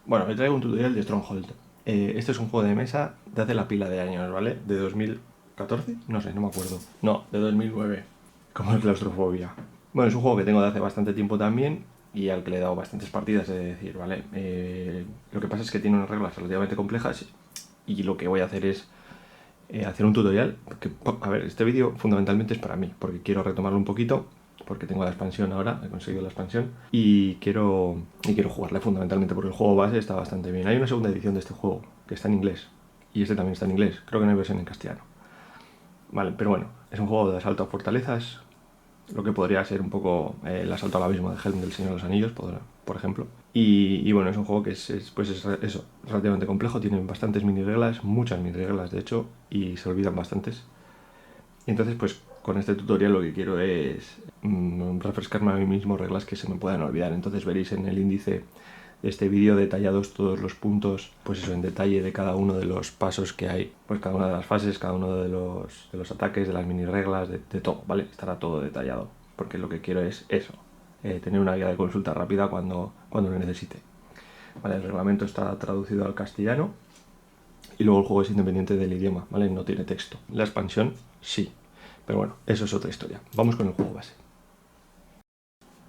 Bueno, me traigo un tutorial de Stronghold. Este es un juego de mesa de hace la pila de años, ¿vale? De 2014, no sé, no me acuerdo. No, de 2009, como es claustrofobia. Bueno, es un juego que tengo de hace bastante tiempo también y al que le he dado bastantes partidas, es decir, ¿vale? Lo que pasa es que tiene unas reglas relativamente complejas y lo que voy a hacer es hacer un tutorial. Porque, a ver, este vídeo fundamentalmente es para mí, porque quiero retomarlo un poquito, porque tengo la expansión ahora, he conseguido la expansión, y quiero jugarla fundamentalmente, porque el juego base está bastante bien. Hay una segunda edición de este juego, que está en inglés, y este también está en inglés, creo que no hay versión en castellano. Vale, pero bueno, es un juego de asalto a fortalezas, lo que podría ser un poco el asalto al abismo de Helm del Señor de los Anillos, por ejemplo. Y bueno, es un juego que pues es eso, relativamente complejo, tiene bastantes mini reglas, muchas mini reglas de hecho, y se olvidan bastantes. Y entonces, pues con este tutorial lo que quiero es refrescarme a mí mismo reglas que se me puedan olvidar. Entonces veréis en el índice de este vídeo detallados todos los puntos, pues eso, en detalle de cada uno de los pasos que hay, pues cada una de las fases, cada uno de los ataques, de las mini reglas, de todo, ¿vale? Estará todo detallado, porque lo que quiero es eso, tener una guía de consulta rápida cuando lo necesite. Vale, el reglamento está traducido al castellano y luego el juego es independiente del idioma, ¿vale? No tiene texto. La expansión sí, pero bueno, eso es otra historia. Vamos con el juego base.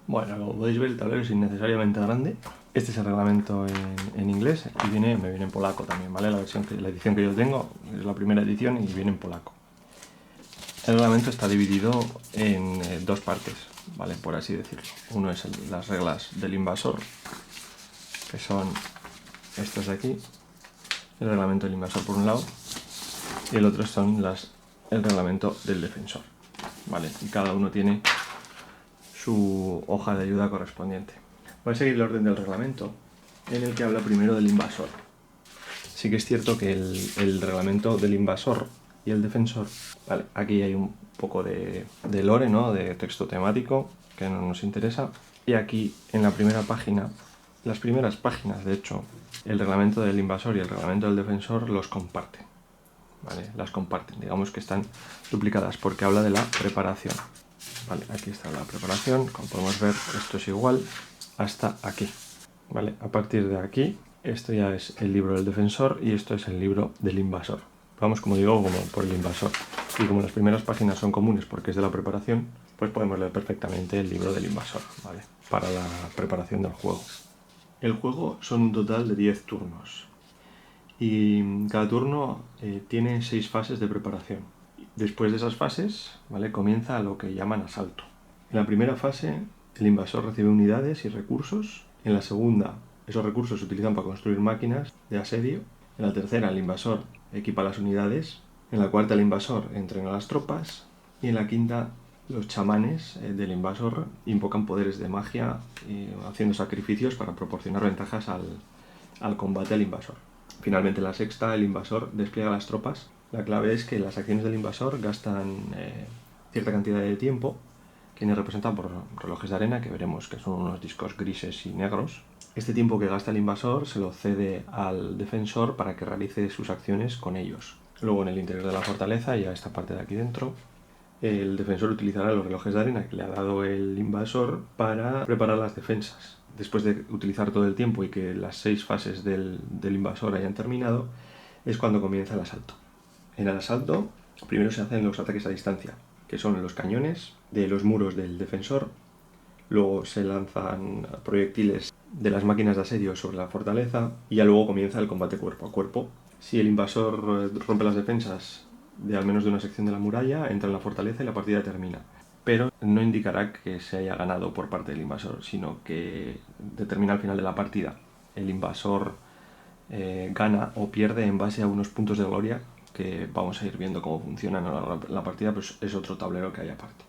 Bueno, como podéis ver, el tablero es innecesariamente grande. Este es el reglamento en inglés y me viene en polaco también, ¿vale? La edición que yo tengo es la primera edición y viene en polaco. El reglamento está dividido en dos partes, ¿vale? Por así decirlo. Uno es las reglas del invasor, que son estas de aquí. El reglamento del invasor por un lado y el otro son el reglamento del defensor, ¿vale? Y cada uno tiene su hoja de ayuda correspondiente. Voy a seguir el orden del reglamento, en el que habla primero del invasor. Sí que es cierto que el reglamento del invasor y el defensor, vale, aquí hay un poco de lore, ¿no? De texto temático, que no nos interesa. Y aquí, en la primera página, las primeras páginas, de hecho, el reglamento del invasor y el reglamento del defensor los comparten. ¿Vale? Las comparten, digamos que están duplicadas porque habla de la preparación. Vale, aquí está la preparación, como podemos ver esto es igual hasta aquí. Vale, a partir de aquí, esto ya es el libro del defensor y esto es el libro del invasor. Vamos, como digo, como por el invasor. Y como las primeras páginas son comunes porque es de la preparación, pues podemos leer perfectamente el libro del invasor, ¿vale? Para la preparación del juego. El juego son un total de 10 turnos. Y cada turno tiene 6 fases de preparación. Después de esas fases, ¿vale? Comienza lo que llaman asalto. En la primera fase, el invasor recibe unidades y recursos. En la segunda, esos recursos se utilizan para construir máquinas de asedio. En la tercera, el invasor equipa las unidades. En la cuarta, el invasor entrena a las tropas. Y en la quinta, los chamanes del invasor invocan poderes de magia, haciendo sacrificios para proporcionar ventajas al combate al invasor. Finalmente, en la sexta, el invasor despliega las tropas. La clave es que las acciones del invasor gastan cierta cantidad de tiempo, que viene representado por relojes de arena, que veremos que son unos discos grises y negros. Este tiempo que gasta el invasor se lo cede al defensor para que realice sus acciones con ellos. Luego, en el interior de la fortaleza, ya esta parte de aquí dentro, el defensor utilizará los relojes de arena que le ha dado el invasor para preparar las defensas. Después de utilizar todo el tiempo y que las 6 fases del invasor hayan terminado, es cuando comienza el asalto. En el asalto, primero se hacen los ataques a distancia, que son los cañones de los muros del defensor. Luego se lanzan proyectiles de las máquinas de asedio sobre la fortaleza y ya luego comienza el combate cuerpo a cuerpo. Si el invasor rompe las defensas de al menos de una sección de la muralla, entra en la fortaleza y la partida termina. Pero no indicará que se haya ganado por parte del invasor, sino que determina al final de la partida. El invasor gana o pierde en base a unos puntos de gloria que vamos a ir viendo cómo funcionan a lo largo de la partida, pues es otro tablero que hay aparte.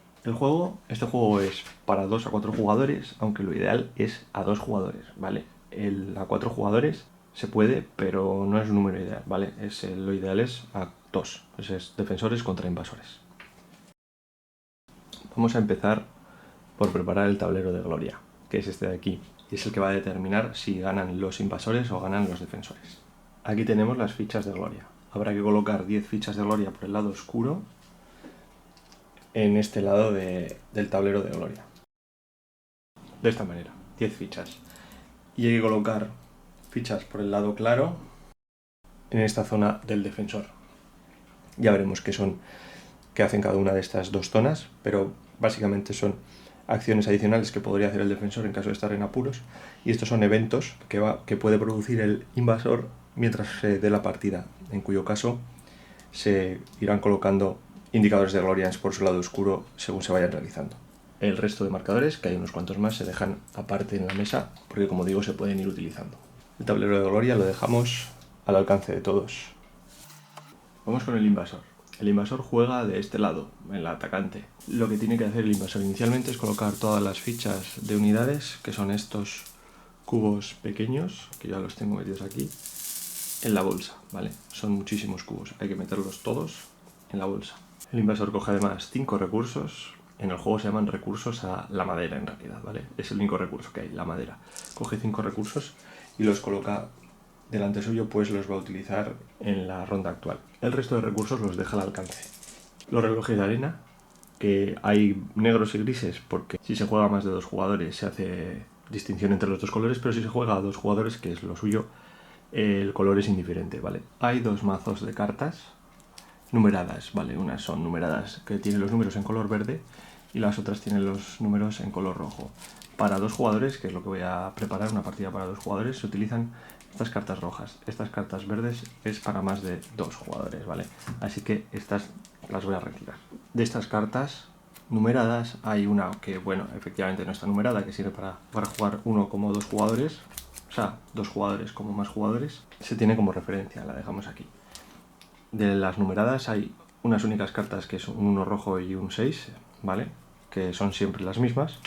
Este juego es para 2 a 4 jugadores, aunque lo ideal es a 2 jugadores, ¿vale? A 4 jugadores se puede, pero no es un número ideal, ¿vale? Lo ideal es a 2, pues es defensores contra invasores. Vamos a empezar por preparar el tablero de gloria, que es este de aquí, y es el que va a determinar si ganan los invasores o ganan los defensores. Aquí tenemos las fichas de gloria. Habrá que colocar 10 fichas de gloria por el lado oscuro en este lado del tablero de gloria. De esta manera, 10 fichas. Y hay que colocar fichas por el lado claro en esta zona del defensor. Ya veremos qué hacen cada una de estas dos zonas, pero básicamente son acciones adicionales que podría hacer el defensor en caso de estar en apuros, y estos son eventos que puede producir el invasor mientras se dé la partida, en cuyo caso se irán colocando indicadores de glorians por su lado oscuro según se vayan realizando. El resto de marcadores, que hay unos cuantos más, se dejan aparte en la mesa porque, como digo, se pueden ir utilizando. El tablero de gloria lo dejamos al alcance de todos. Vamos con el invasor. El invasor juega de este lado, el atacante. Lo que tiene que hacer el invasor inicialmente es colocar todas las fichas de unidades, que son estos cubos pequeños, que ya los tengo metidos aquí, en la bolsa, ¿vale? Son muchísimos cubos, hay que meterlos todos en la bolsa. El invasor coge además 5 recursos. En el juego se llaman recursos a la madera, en realidad, ¿vale? Es el único recurso que hay, la madera. Coge 5 recursos y los coloca delante suyo, pues los va a utilizar en la ronda actual. El resto de recursos los deja al alcance. Los relojes de arena, que hay negros y grises, porque si se juega más de 2 jugadores se hace distinción entre los 2 colores, pero si se juega a 2 jugadores, que es lo suyo, el color es indiferente, ¿vale? Hay 2 mazos de cartas numeradas, ¿vale? Unas son numeradas que tienen los números en color verde y las otras tienen los números en color rojo. Para 2 jugadores, que es lo que voy a preparar, una partida para 2 jugadores, se utilizan estas cartas rojas. Estas cartas verdes es para más de 2 jugadores, ¿vale? Así que estas las voy a retirar. De estas cartas numeradas hay una que, bueno, efectivamente no está numerada, que sirve para jugar uno como 2 jugadores, o sea, 2 jugadores como más jugadores. Se tiene como referencia, la dejamos aquí. De las numeradas hay unas únicas cartas que son un 1 rojo y un 6, ¿vale? Que son siempre las mismas.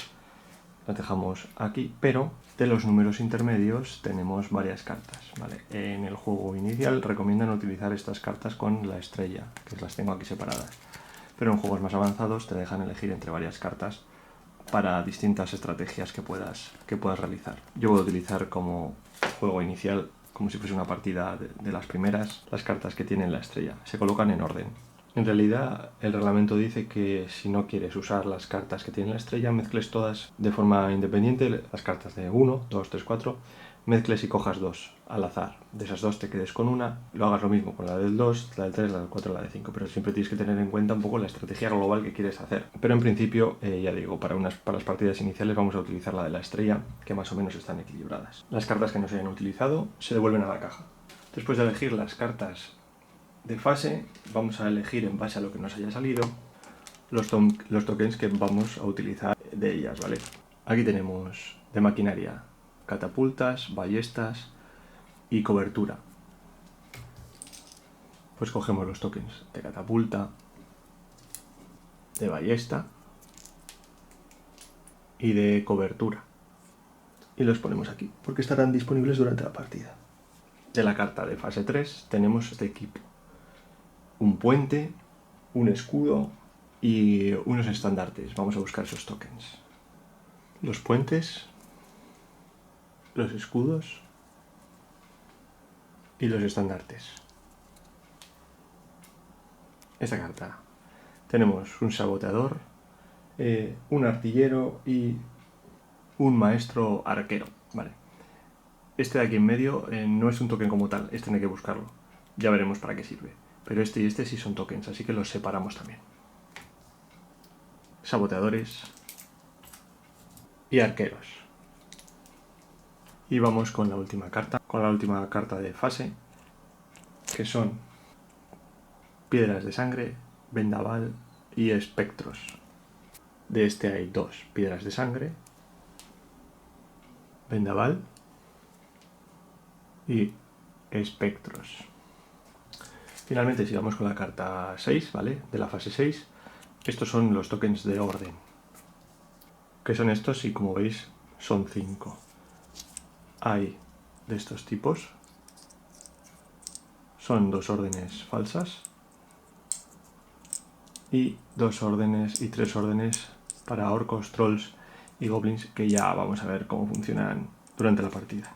Las dejamos aquí, pero de los números intermedios tenemos varias cartas, ¿vale? En el juego inicial recomiendan utilizar estas cartas con la estrella, que las tengo aquí separadas. Pero en juegos más avanzados te dejan elegir entre varias cartas para distintas estrategias que puedas realizar. Yo voy a utilizar como juego inicial, como si fuese una partida de las primeras, las cartas que tienen la estrella. Se colocan en orden. En realidad, el reglamento dice que si no quieres usar las cartas que tienen la estrella, mezcles todas de forma independiente, las cartas de 1, 2, 3, 4, mezcles y cojas 2 al azar. De esas 2 te quedes con una, lo hagas lo mismo con la del 2, la del 3, la del 4, la del 5, pero siempre tienes que tener en cuenta un poco la estrategia global que quieres hacer. Pero en principio, ya digo, para las partidas iniciales vamos a utilizar la de la estrella, que más o menos están equilibradas. Las cartas que no se hayan utilizado se devuelven a la caja. Después de elegir las cartas de fase, vamos a elegir en base a lo que nos haya salido los tokens que vamos a utilizar de ellas, ¿vale? Aquí tenemos de maquinaria catapultas, ballestas y cobertura. Pues cogemos los tokens de catapulta, de ballesta y de cobertura y los ponemos aquí porque estarán disponibles durante la partida. De la carta de fase 3 tenemos este equipo: un puente, un escudo y unos estandartes. Vamos a buscar esos tokens. Los puentes, los escudos y los estandartes. Esta carta. Tenemos un saboteador, un artillero y un maestro arquero. Vale. Este de aquí en medio no es un token como tal, este no hay que buscarlo. Ya veremos para qué sirve. Pero este y este sí son tokens, así que los separamos también. Saboteadores y arqueros. Y vamos con la última carta de fase, que son piedras de sangre, vendaval y espectros. De este hay 2 piedras de sangre, vendaval y espectros. Finalmente, si vamos con la carta 6, ¿vale? De la fase 6, estos son los tokens de orden, que son estos y, como veis, son 5. Hay de estos tipos, son 2 órdenes falsas y 2 órdenes y 3 órdenes para orcos, trolls y goblins, que ya vamos a ver cómo funcionan durante la partida.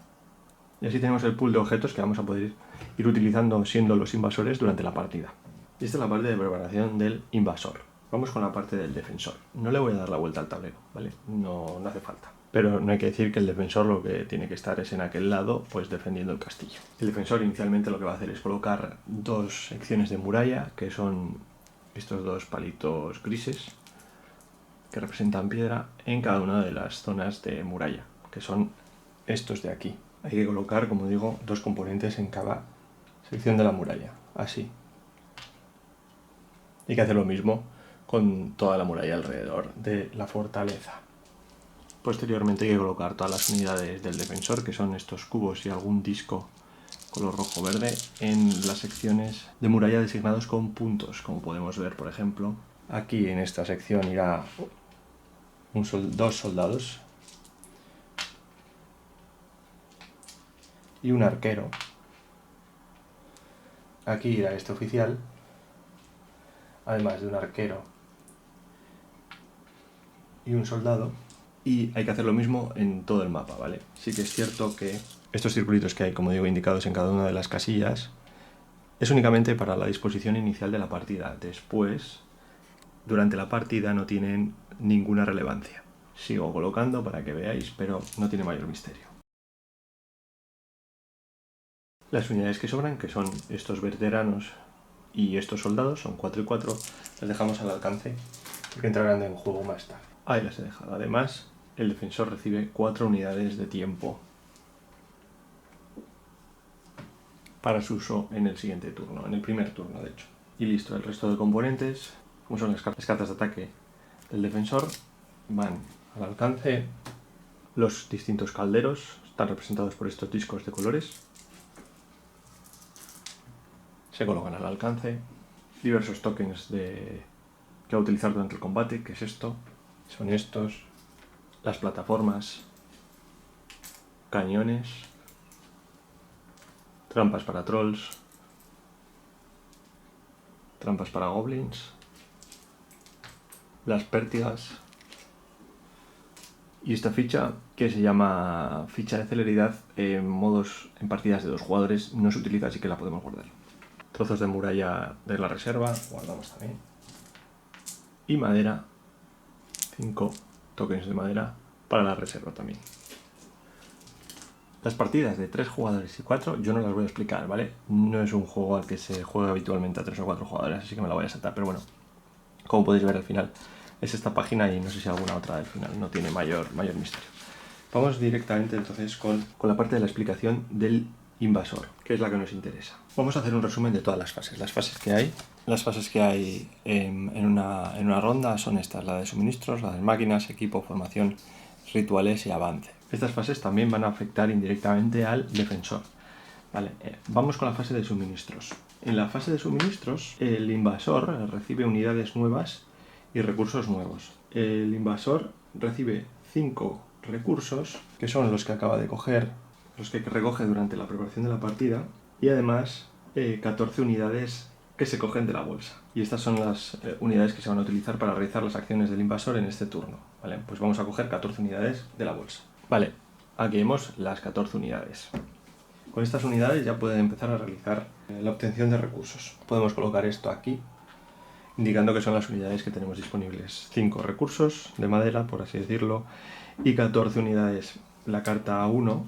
Y así tenemos el pool de objetos que vamos a poder ir utilizando siendo los invasores durante la partida. Y esta es la parte de preparación del invasor. Vamos con la parte del defensor. No le voy a dar la vuelta al tablero, ¿vale? No hace falta. pero no hay que decir que el defensor lo que tiene que estar es en aquel lado, pues defendiendo el castillo. El defensor inicialmente lo que va a hacer es colocar dos secciones de muralla, que son estos dos palitos grises, que representan piedra, en cada una de las zonas de muralla, que son estos de aquí. Hay que colocar, como digo, dos componentes en cada sección de la muralla, así. Hay que hacer lo mismo con toda la muralla alrededor de la fortaleza. Posteriormente hay que colocar todas las unidades del defensor, que son estos cubos y algún disco color rojo-verde, en las secciones de muralla designados con puntos. Como podemos ver, por ejemplo, aquí en esta sección irá dos soldados y un arquero. Aquí irá este oficial, además de un arquero y un soldado. Y hay que hacer lo mismo en todo el mapa, ¿vale? Sí que es cierto que estos circulitos que hay, como digo, indicados en cada una de las casillas, es únicamente para la disposición inicial de la partida. Después, durante la partida, no tienen ninguna relevancia. Sigo colocando para que veáis, pero no tiene mayor misterio. Las unidades que sobran, que son estos veteranos y estos soldados, son 4 y 4, las dejamos al alcance porque entrarán en juego más tarde. Ahí las he dejado. Además, el defensor recibe 4 unidades de tiempo para su uso en el siguiente turno, en el primer turno de hecho. Y listo, el resto de componentes, como son las cartas de ataque del defensor, van al alcance. Los distintos calderos están representados por estos discos de colores. Se colocan al alcance. Diversos tokens que va a utilizar durante el combate, que es esto, son estos. Las plataformas, cañones, trampas para trolls, trampas para goblins, las pértigas y esta ficha, que se llama ficha de celeridad, en partidas de 2 jugadores no se utiliza, así que la podemos guardar. Trozos de muralla de la reserva, guardamos también. Y madera, 5 tokens de madera para la reserva también. Las partidas de 3 jugadores y 4 yo no las voy a explicar, ¿vale? No es un juego al que se juega habitualmente a 3 o 4 jugadores, así que me la voy a saltar, pero bueno, como podéis ver al final es esta página y no sé si alguna otra del final, no tiene mayor misterio. Vamos directamente entonces con la parte de la explicación del invasor, que es la que nos interesa. Vamos a hacer un resumen de todas las fases que hay. Las fases que hay en una ronda son estas: la de suministros, la de máquinas, equipo, formación, rituales y avance. Estas fases también van a afectar indirectamente al defensor. Vale, vamos con la fase de suministros. En la fase de suministros, el invasor recibe unidades nuevas y recursos nuevos. El invasor recibe 5 recursos, que son los que acaba de coger, los que recoge durante la preparación de la partida, y además 14 unidades que se cogen de la bolsa. Y estas son las unidades que se van a utilizar para realizar las acciones del invasor en este turno. ¿Vale? Pues vamos a coger 14 unidades de la bolsa. Vale, aquí vemos las 14 unidades. Con estas unidades ya pueden empezar a realizar la obtención de recursos. Podemos colocar esto aquí, indicando que son las unidades que tenemos disponibles. 5 recursos de madera, por así decirlo, y 14 unidades. La carta 1,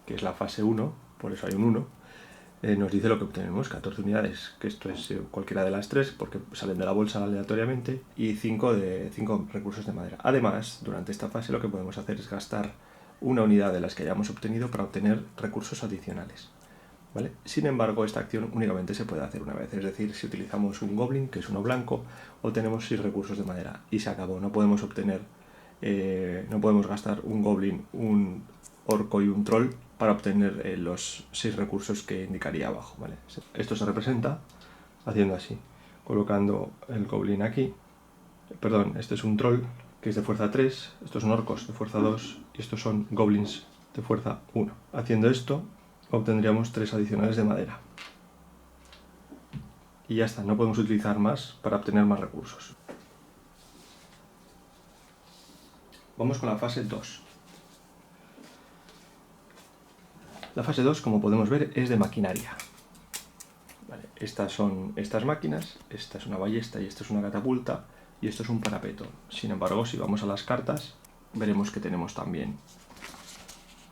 que es la fase 1, por eso hay un 1, nos dice lo que obtenemos: 14 unidades, que esto es cualquiera de las 3, porque salen de la bolsa aleatoriamente, y 5 recursos de madera. Además, durante esta fase lo que podemos hacer es gastar una unidad de las que hayamos obtenido para obtener recursos adicionales. ¿Vale? Sin embargo, esta acción únicamente se puede hacer una vez, es decir, si utilizamos un goblin, que es uno blanco, obtenemos 6 recursos de madera y se acabó. No podemos gastar un goblin, un orco y un troll para obtener los 6 recursos que indicaría abajo. ¿Vale? Esto se representa haciendo así, colocando el goblin aquí. Perdón, este es un troll que es de fuerza 3, estos son orcos de fuerza 2 y estos son goblins de fuerza 1. Haciendo esto obtendríamos 3 adicionales de madera. Y ya está, no podemos utilizar más para obtener más recursos. Vamos con la fase 2. La fase 2, como podemos ver, es de maquinaria. Vale, estas son estas máquinas, esta es una ballesta y esta es una catapulta y esto es un parapeto. Sin embargo, si vamos a las cartas, veremos que tenemos también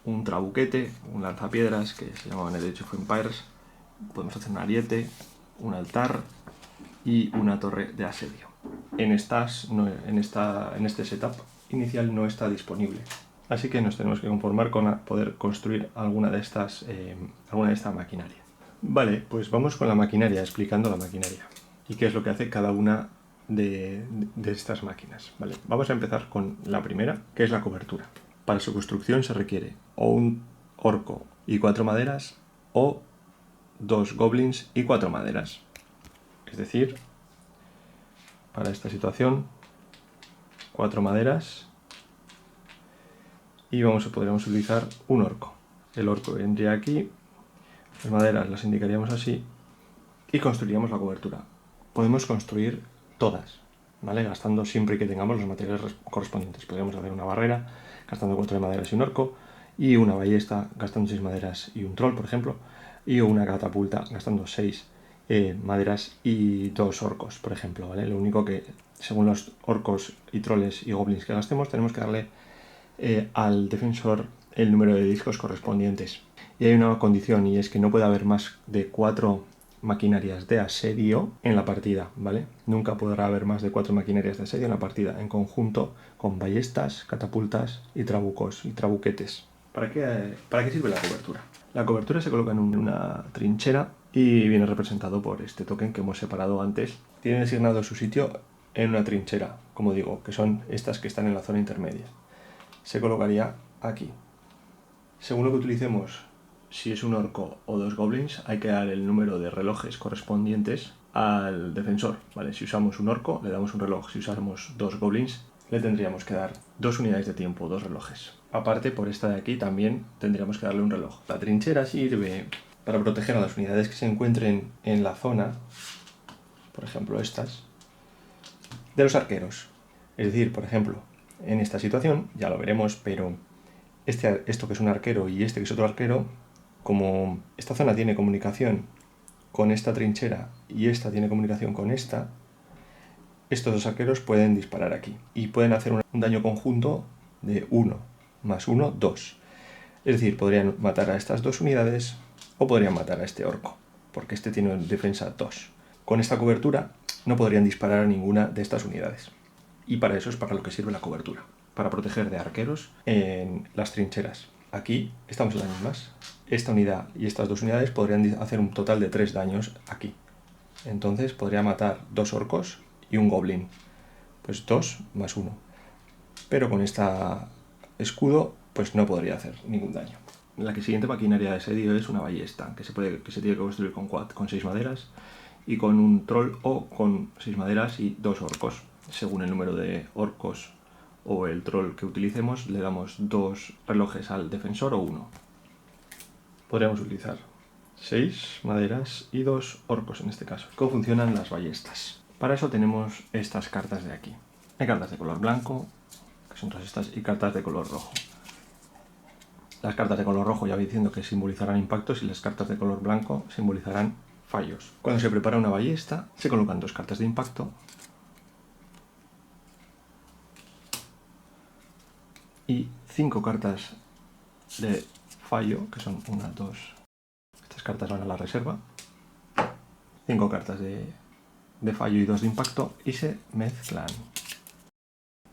un trabuquete, un lanzapiedras que se llamaba en el Age of Empires. Podemos hacer un ariete, un altar y una torre de asedio. En este setup inicial no está disponible, así que nos tenemos que conformar con poder construir alguna de esta maquinaria. Vale, pues vamos con la maquinaria, explicando la maquinaria y qué es lo que hace cada una de estas máquinas. Vale, vamos a empezar con la primera, que es la cobertura. Para su construcción se requiere o un orco y 4 maderas o 2 goblins y 4 maderas. Es decir, para esta situación, 4 maderas y podríamos utilizar un orco. El orco vendría aquí, las maderas las indicaríamos así y construiríamos la cobertura. Podemos construir todas, ¿vale? Gastando siempre que tengamos los materiales correspondientes. Podríamos hacer una barrera gastando 4 de maderas y un orco, y una ballesta gastando 6 maderas y un troll, por ejemplo, y una catapulta gastando 6 maderas y 2 orcos, por ejemplo, ¿vale? Lo único que, según los orcos y troles y goblins que gastemos, tenemos que darle al defensor el número de discos correspondientes. Y hay una condición, y es que no puede haber más de 4 maquinarias de asedio en la partida, ¿vale? Nunca podrá haber más de 4 maquinarias de asedio en la partida, en conjunto con ballestas, catapultas y trabucos y trabuquetes. ¿Para qué sirve la cobertura? La cobertura se coloca en una trinchera y viene representado por este token que hemos separado antes. Tiene designado su sitio en una trinchera, como digo, que son estas que están en la zona intermedia. Se colocaría aquí. Según lo que utilicemos, si es un orco o 2 goblins, hay que dar el número de relojes correspondientes al defensor, ¿vale? Si usamos un orco, le damos un reloj. Si usamos 2 goblins, le tendríamos que dar 2 unidades de tiempo, 2 relojes. Aparte, por esta de aquí también tendríamos que darle un reloj. La trinchera sirve para proteger a las unidades que se encuentren en la zona, por ejemplo estas, de los arqueros. Es decir, por ejemplo, en esta situación, ya lo veremos, pero esto que es un arquero y este que es otro arquero, como esta zona tiene comunicación con esta trinchera y esta tiene comunicación con esta, estos dos arqueros pueden disparar aquí y pueden hacer un daño conjunto de 1 más 1, 2. Es decir, podrían matar a estas 2 unidades o podrían matar a este orco, porque este tiene defensa 2. Con esta cobertura no podrían disparar a ninguna de estas unidades. Y para eso es para lo que sirve la cobertura, para proteger de arqueros en las trincheras. Aquí estamos en las mismas. Esta unidad y estas 2 unidades podrían hacer un total de 3 daños aquí. Entonces podría matar 2 orcos y un goblin. Pues 2 más 1. Pero con este escudo pues no podría hacer ningún daño. La siguiente maquinaria de asedio es una ballesta, que se tiene que construir con 6 maderas y con un troll o con 6 maderas y 2 orcos. Según el número de orcos o el troll que utilicemos, le damos 2 relojes al defensor o 1. Podríamos utilizar 6 maderas y 2 orcos en este caso. ¿Cómo funcionan las ballestas? Para eso tenemos estas cartas de aquí. Hay cartas de color blanco, que son todas estas, y cartas de color rojo. Las cartas de color rojo ya voy diciendo que simbolizarán impactos y las cartas de color blanco simbolizarán fallos. Cuando se prepara una ballesta, se colocan 2 cartas de impacto y 5 cartas de fallo, que son 1, 2. Estas cartas van a la reserva. 5 cartas de fallo y 2 de impacto y se mezclan.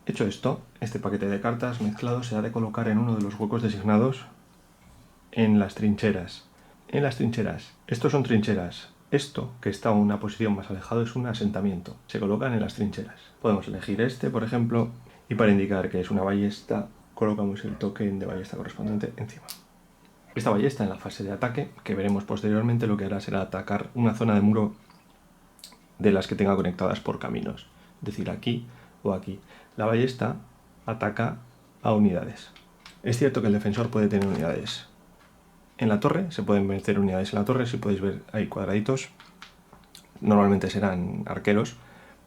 Hecho esto, este paquete de cartas mezclado se ha de colocar en uno de los huecos designados en las trincheras. En las trincheras, estos son trincheras. Esto, que está en una posición más alejado, es un asentamiento. Se colocan en las trincheras. Podemos elegir este, por ejemplo, y para indicar que es una ballesta, colocamos el token de ballesta correspondiente encima. Esta ballesta, en la fase de ataque, que veremos posteriormente, lo que hará será atacar una zona de muro de las que tenga conectadas por caminos. Es decir, aquí o aquí. La ballesta ataca a unidades. Es cierto que el defensor puede tener unidades en la torre, se pueden meter unidades en la torre, si podéis ver hay cuadraditos, normalmente serán arqueros,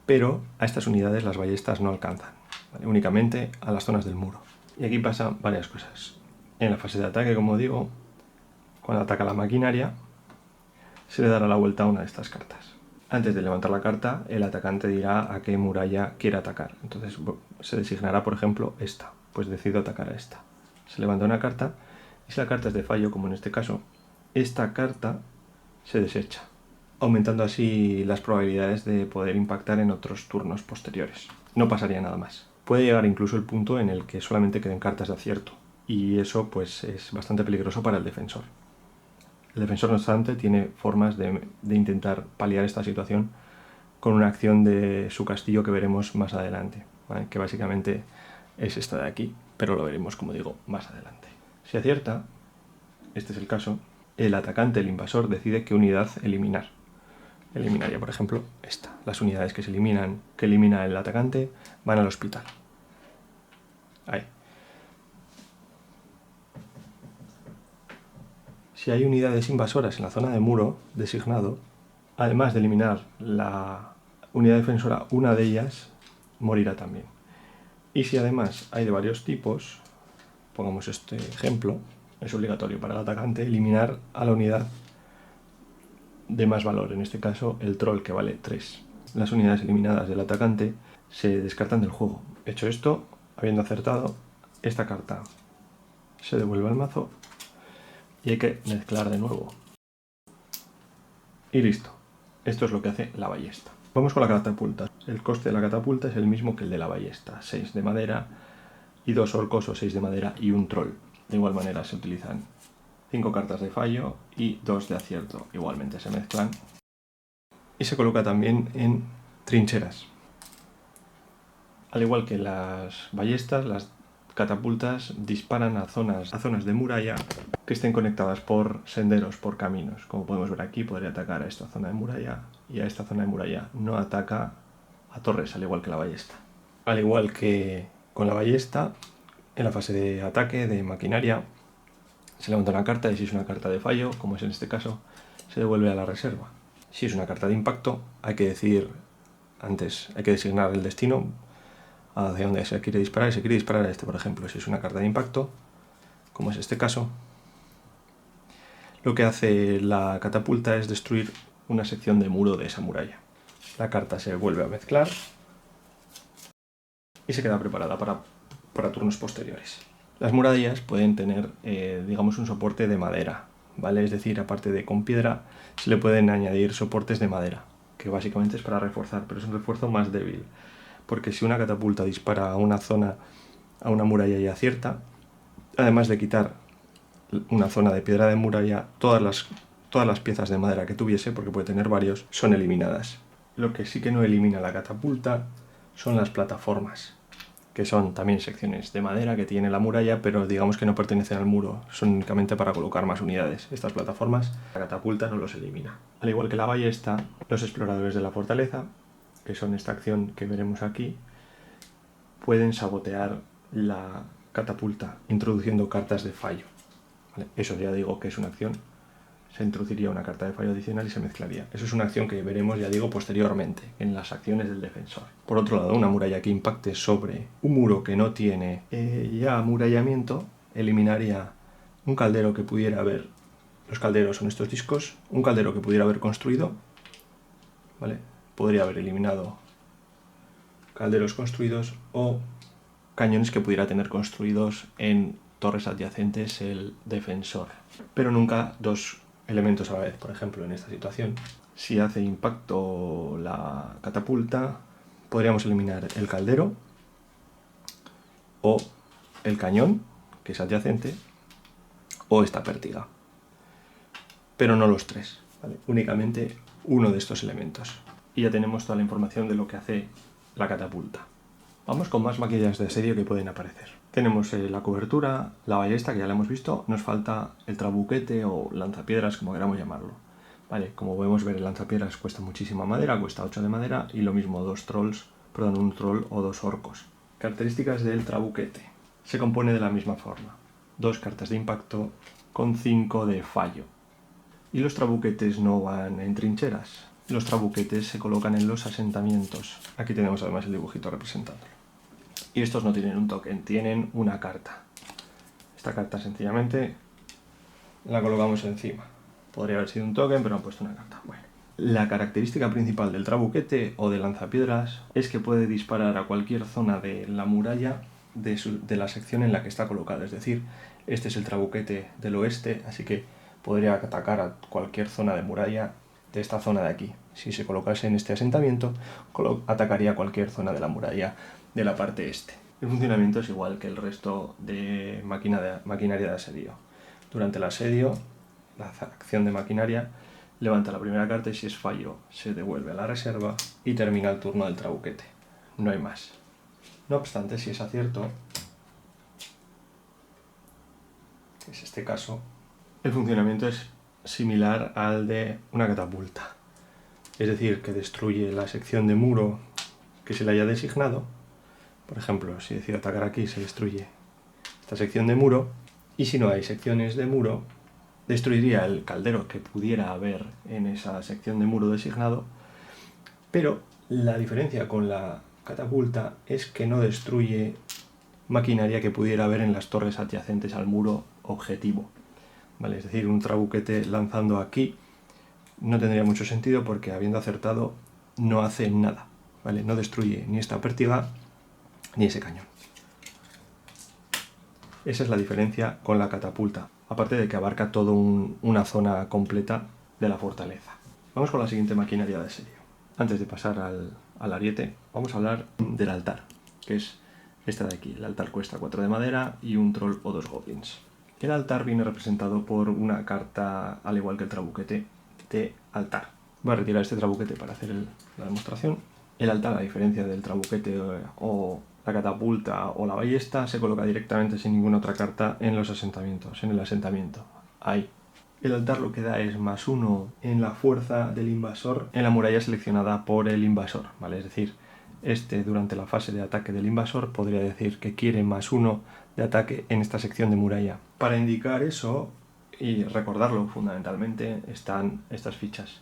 pero a estas unidades las ballestas no alcanzan, ¿vale? Únicamente a las zonas del muro. Y aquí pasan varias cosas. En la fase de ataque, como digo, cuando ataca la maquinaria, se le dará la vuelta a una de estas cartas. Antes de levantar la carta, el atacante dirá a qué muralla quiere atacar. Entonces se designará, por ejemplo, esta. pues decido atacar a esta. Se levanta una carta, y si la carta es de fallo, como en este caso, esta carta se desecha, aumentando así las probabilidades de poder impactar en otros turnos posteriores. No pasaría nada más. Puede llegar incluso el punto en el que solamente queden cartas de acierto, y eso pues es bastante peligroso para el defensor. El defensor, no obstante, tiene formas de intentar paliar esta situación con una acción de su castillo que veremos más adelante, ¿vale? Que básicamente es esta de aquí, pero lo veremos, como digo, más adelante. Si acierta, este es el caso, el atacante, el invasor, decide qué unidad eliminar. Eliminaría, por ejemplo, esta. Las unidades que elimina el atacante van al hospital. Ahí. Si hay unidades invasoras en la zona de muro designado, además de eliminar la unidad defensora, una de ellas morirá también. Y si además hay de varios tipos, pongamos este ejemplo, es obligatorio para el atacante eliminar a la unidad de más valor, en este caso el troll, que vale 3. Las unidades eliminadas del atacante se descartan del juego. Hecho esto, habiendo acertado, esta carta se devuelve al mazo y hay que mezclar de nuevo. Y listo. Esto es lo que hace la ballesta. Vamos con la catapulta. El coste de la catapulta es el mismo que el de la ballesta. 6 de madera y 2 orcos, o 6 de madera y un troll. De igual manera se utilizan 5 cartas de fallo y 2 de acierto. Igualmente se mezclan. Y se coloca también en trincheras. Al igual que las ballestas, las catapultas disparan a zonas de muralla que estén conectadas por senderos, por caminos. Como podemos ver aquí, podría atacar a esta zona de muralla y a esta zona de muralla. No ataca a torres, al igual que la ballesta. Al igual que con la ballesta, en la fase de ataque de maquinaria, se levanta una carta y si es una carta de fallo, como es en este caso, se devuelve a la reserva. Si es una carta de impacto, hay que designar el destino hacia donde se quiere disparar, y se quiere disparar a este, por ejemplo. Si es una carta de impacto, como es este caso, lo que hace la catapulta es destruir una sección de muro de esa muralla. La carta se vuelve a mezclar y se queda preparada para turnos posteriores. Las murallas pueden tener, digamos, un soporte de madera, ¿vale? Es decir, aparte de con piedra, se le pueden añadir soportes de madera, que básicamente es para reforzar, pero es un refuerzo más débil. Porque si una catapulta dispara a una zona, a una muralla y acierta, además de quitar una zona de piedra de muralla, todas las piezas de madera que tuviese, porque puede tener varios, son eliminadas. Lo que sí que no elimina la catapulta son las plataformas, que son también secciones de madera que tiene la muralla, pero digamos que no pertenecen al muro, son únicamente para colocar más unidades. Estas plataformas, la catapulta no los elimina. Al igual que la ballesta, los exploradores de la fortaleza, que son esta acción que veremos aquí, pueden sabotear la catapulta introduciendo cartas de fallo. ¿Vale? Eso ya digo que es una acción. Se introduciría una carta de fallo adicional y se mezclaría. Eso es una acción que veremos, ya digo, posteriormente, en las acciones del defensor. Por otro lado, una muralla que impacte sobre un muro que no tiene ya amurallamiento, eliminaría un caldero que pudiera haber. Los calderos son estos discos. Un caldero que pudiera haber construido, ¿vale? Podría haber eliminado calderos construidos o cañones que pudiera tener construidos en torres adyacentes el defensor. Pero nunca dos elementos a la vez. Por ejemplo, en esta situación, si hace impacto la catapulta, podríamos eliminar el caldero o el cañón, que es adyacente, o esta pértiga. Pero no los tres, ¿vale? Únicamente uno de estos elementos. Y ya tenemos toda la información de lo que hace la catapulta. Vamos con más maquillas de asedio que pueden aparecer. Tenemos la cobertura, la ballesta, que ya la hemos visto. Nos falta el trabuquete o lanzapiedras, como queramos llamarlo. Vale, como podemos ver, el lanzapiedras cuesta muchísima madera, cuesta 8 de madera, y lo mismo un troll o 2 orcos. Características del trabuquete. Se compone de la misma forma. 2 cartas de impacto con 5 de fallo. Y los trabuquetes no van en trincheras. Los trabuquetes se colocan en los asentamientos. Aquí tenemos además el dibujito representándolo. Y estos no tienen un token, tienen una carta. Esta carta sencillamente la colocamos encima. Podría haber sido un token, pero han puesto una carta. Bueno. La característica principal del trabuquete o del lanzapiedras es que puede disparar a cualquier zona de la muralla de la sección en la que está colocado. Es decir, este es el trabuquete del oeste, así que podría atacar a cualquier zona de muralla de esta zona de aquí. Si se colocase en este asentamiento, atacaría cualquier zona de la muralla de la parte este. El funcionamiento es igual que el resto de maquinaria de asedio. Durante el asedio, la acción de maquinaria levanta la primera carta y si es fallo se devuelve a la reserva y termina el turno del trabuquete. No hay más. No obstante, si es acierto, que es este caso, el funcionamiento es similar al de una catapulta. Es decir, que destruye la sección de muro que se le haya designado. Por ejemplo, si decido atacar aquí, se destruye esta sección de muro. Y si no hay secciones de muro, destruiría el caldero que pudiera haber en esa sección de muro designado. Pero la diferencia con la catapulta es que no destruye maquinaria que pudiera haber en las torres adyacentes al muro objetivo. ¿Vale? Es decir, un trabuquete lanzando aquí no tendría mucho sentido porque habiendo acertado no hace nada. ¿Vale? No destruye ni esta pértiga ni ese cañón. Esa es la diferencia con la catapulta, aparte de que abarca toda una zona completa de la fortaleza. Vamos con la siguiente maquinaria de asedio. Antes de pasar al ariete, vamos a hablar del altar, que es esta de aquí. El altar cuesta 4 de madera y un troll o 2 goblins. El altar viene representado por una carta, al igual que el trabuquete, de altar. Voy a retirar este trabuquete para hacer la demostración. El altar, a diferencia del trabuquete o la catapulta o la ballesta, se coloca directamente sin ninguna otra carta en los asentamientos, en el asentamiento. Ahí. El altar lo que da es +1 en la fuerza del invasor en la muralla seleccionada por el invasor, ¿vale? Es decir, durante la fase de ataque del invasor podría decir que quiere +1 de ataque en esta sección de muralla. Para indicar eso y recordarlo fundamentalmente están estas fichas.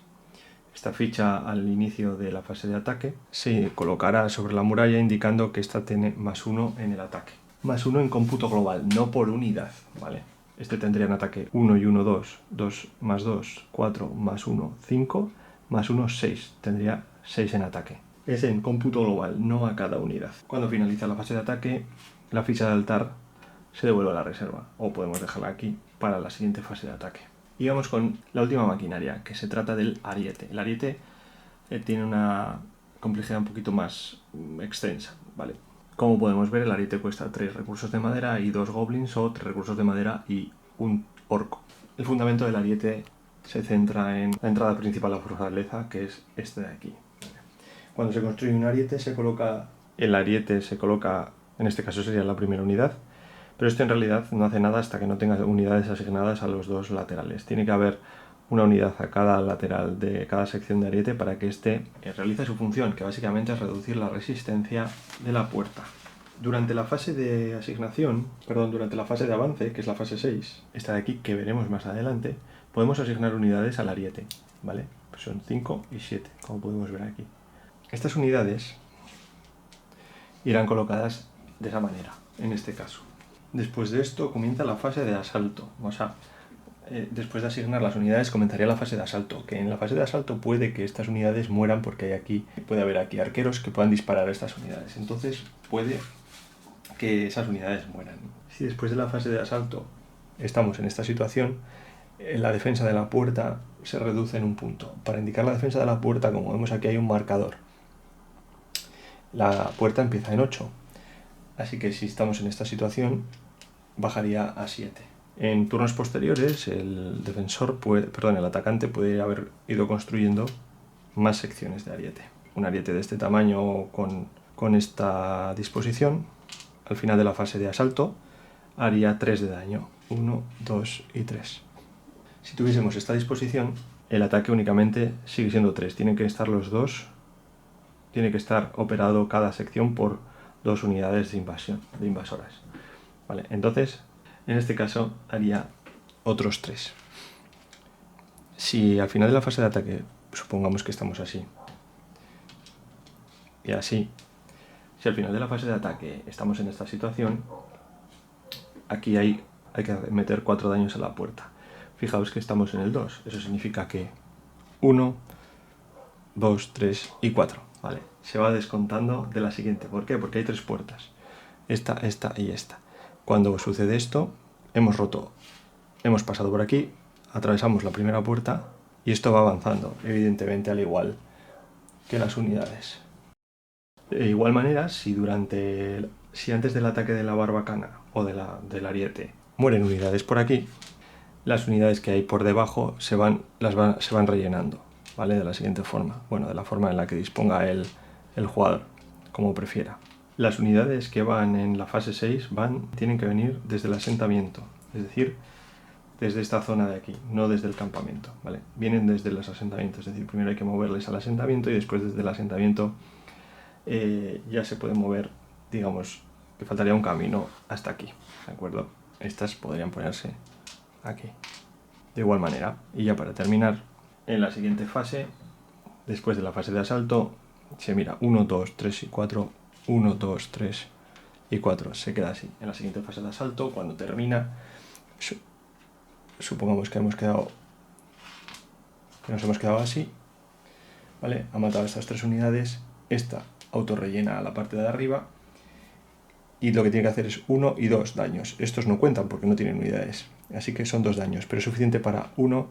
Esta ficha al inicio de la fase de ataque se colocará sobre la muralla indicando que esta tiene +1 en el ataque. +1 en cómputo global, no por unidad, ¿vale? Este tendría en ataque 1 y 1, 2, 2 más 2, 4 más 1, 5, más 1, 6. Tendría 6 en ataque. Es en cómputo global, no a cada unidad. Cuando finaliza la fase de ataque, la ficha de altar se devuelve a la reserva, o podemos dejarla aquí para la siguiente fase de ataque. Y vamos con la última maquinaria, que se trata del ariete. El ariete tiene una complejidad un poquito más extensa, ¿vale? Como podemos ver, el ariete cuesta 3 recursos de madera y 2 goblins, o 3 recursos de madera y un orco. El fundamento del ariete se centra en la entrada principal a la fortaleza, que es este de aquí. Cuando se construye un ariete, el ariete se coloca, en este caso sería la primera unidad, pero esto en realidad no hace nada hasta que no tenga unidades asignadas a los dos laterales. Tiene que haber una unidad a cada lateral de cada sección de ariete para que éste realice su función, que básicamente es reducir la resistencia de la puerta. Durante la fase de durante la fase de avance, que es la fase 6, esta de aquí que veremos más adelante, podemos asignar unidades al ariete, ¿vale? Pues son 5 y 7, como podemos ver aquí. Estas unidades irán colocadas de esa manera, en este caso. Después de esto comienza la fase de asalto. O sea, después de asignar las unidades comenzaría la fase de asalto, que en la fase de asalto puede que estas unidades mueran porque puede haber aquí arqueros que puedan disparar a estas unidades. Entonces puede que esas unidades mueran. Si después de la fase de asalto estamos en esta situación, la defensa de la puerta se reduce en un punto. Para indicar la defensa de la puerta, como vemos aquí hay un marcador. La puerta empieza en 8. Así que si estamos en esta situación, bajaría a 7. En turnos posteriores, el atacante puede haber ido construyendo más secciones de ariete. Un ariete de este tamaño con esta disposición, al final de la fase de asalto, haría 3 de daño. 1, 2 y 3. Si tuviésemos esta disposición, el ataque únicamente sigue siendo 3. Tienen que estar los dos, tiene que estar operado cada sección por 2 unidades de invasoras. Vale, entonces, en este caso, haría otros 3. Si al final de la fase de ataque, supongamos que estamos así, y así, si al final de la fase de ataque estamos en esta situación, aquí hay que meter 4 daños a la puerta. Fijaos que estamos en el 2, eso significa que 1, 2, 3 y 4, ¿vale? Se va descontando de la siguiente. ¿Por qué? Porque hay 3 puertas. esta y esta. Cuando sucede esto, hemos pasado por aquí, atravesamos la primera puerta y esto va avanzando, evidentemente al igual que las unidades. De igual manera, si antes del ataque de la barbacana o del ariete mueren unidades por aquí, las unidades que hay por debajo se van rellenando, ¿vale? De la siguiente forma, bueno, de la forma en la que disponga el jugador, como prefiera. Las unidades que van en la fase 6 tienen que venir desde el asentamiento, es decir, desde esta zona de aquí, no desde el campamento, ¿vale? Vienen desde los asentamientos, es decir, primero hay que moverles al asentamiento y después desde el asentamiento ya se puede mover, digamos, que faltaría un camino hasta aquí, ¿de acuerdo? Estas podrían ponerse aquí, de igual manera. Y ya para terminar, en la siguiente fase, después de la fase de asalto, se mira 1, 2, 3 y 4, 1, 2, 3 y 4, se queda así. En la siguiente fase de asalto, cuando termina, supongamos que nos hemos quedado así, ¿vale? Ha matado estas 3 unidades, esta autorrellena a la parte de arriba y lo que tiene que hacer es 1 y 2 daños. Estos no cuentan porque no tienen unidades, así que son 2 daños, pero es suficiente para 1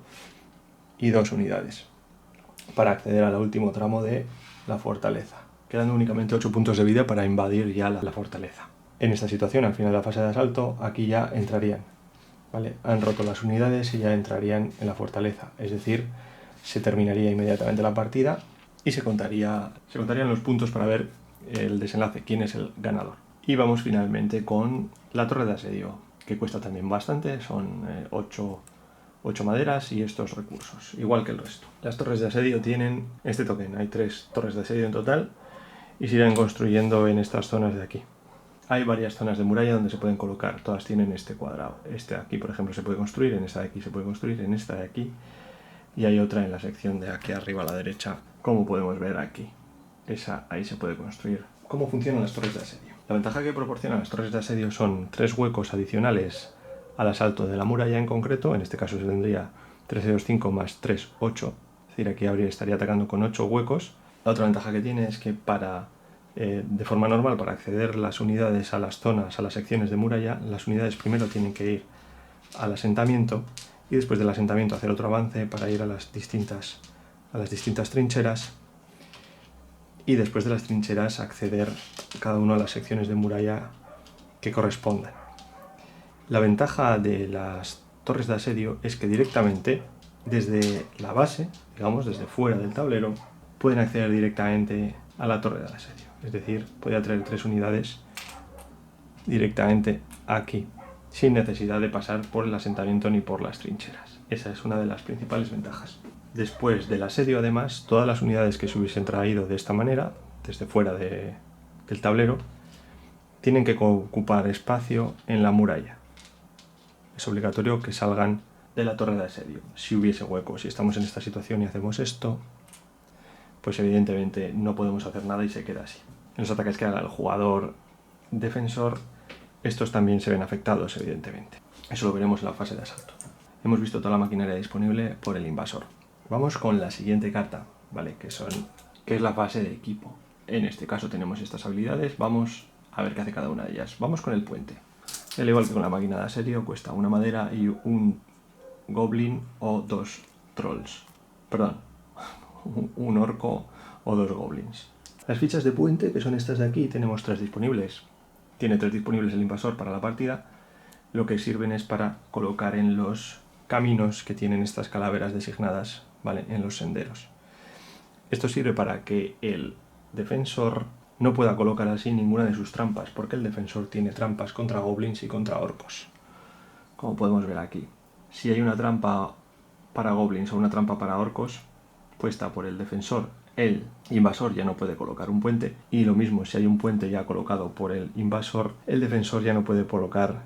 y 2 unidades para acceder al último tramo de la fortaleza, quedando únicamente 8 puntos de vida para invadir ya la fortaleza. En esta situación, al final de la fase de asalto, aquí ya entrarían, ¿vale? Han roto las unidades y ya entrarían en la fortaleza, es decir, se terminaría inmediatamente la partida y se contarían los puntos para ver el desenlace, quién es el ganador. Y vamos finalmente con la torre de asedio, que cuesta también bastante, son 8 maderas y estos recursos, igual que el resto. Las torres de asedio tienen este token, hay 3 torres de asedio en total y se irán construyendo en estas zonas de aquí. Hay varias zonas de muralla donde se pueden colocar, todas tienen este cuadrado. Este de aquí, por ejemplo, se puede construir, en esta de aquí se puede construir, en esta de aquí, y hay otra en la sección de aquí arriba a la derecha, como podemos ver aquí. Esa ahí se puede construir. ¿Cómo funcionan las torres de asedio? La ventaja que proporcionan las torres de asedio son 3 huecos adicionales al asalto de la muralla en concreto, en este caso se tendría 3, 2, 5 más 3, 8, es decir, aquí estaría atacando con 8 huecos. La otra ventaja que tiene es que de forma normal, para acceder las unidades a las zonas, a las secciones de muralla, las unidades primero tienen que ir al asentamiento y después del asentamiento hacer otro avance para ir a las distintas trincheras y después de las trincheras acceder cada uno a las secciones de muralla que correspondan. La ventaja de las torres de asedio es que directamente desde la base, digamos desde fuera del tablero, pueden acceder directamente a la torre de asedio. Es decir, podría traer 3 unidades directamente aquí, sin necesidad de pasar por el asentamiento ni por las trincheras. Esa es una de las principales ventajas. Después del asedio, además, todas las unidades que se hubiesen traído de esta manera, desde fuera del tablero, tienen que ocupar espacio en la muralla. Es obligatorio que salgan de la torre de asedio. Si hubiese hueco, si estamos en esta situación y hacemos esto, pues evidentemente no podemos hacer nada y se queda así. En los ataques que haga el jugador defensor, estos también se ven afectados, evidentemente. Eso lo veremos en la fase de asalto. Hemos visto toda la maquinaria disponible por el invasor. Vamos con la siguiente carta, ¿vale? Que es la fase de equipo. En este caso tenemos estas habilidades, vamos a ver qué hace cada una de ellas. Vamos con el puente. Al igual que con la máquina de asedio, cuesta 1 madera y un goblin o 2 trolls. Perdón, un orco o 2 goblins. Las fichas de puente, que son estas de aquí, tenemos 3 disponibles. Tiene 3 disponibles el invasor para la partida, lo que sirven es para colocar en los caminos que tienen estas calaveras designadas, ¿vale? En los senderos. Esto sirve para que el defensor no pueda colocar así ninguna de sus trampas, porque el defensor tiene trampas contra goblins y contra orcos, como podemos ver aquí. Si hay una trampa para goblins o una trampa para orcos puesta por el defensor, el invasor ya no puede colocar un puente, y lo mismo si hay un puente ya colocado por el invasor, el defensor ya no puede colocar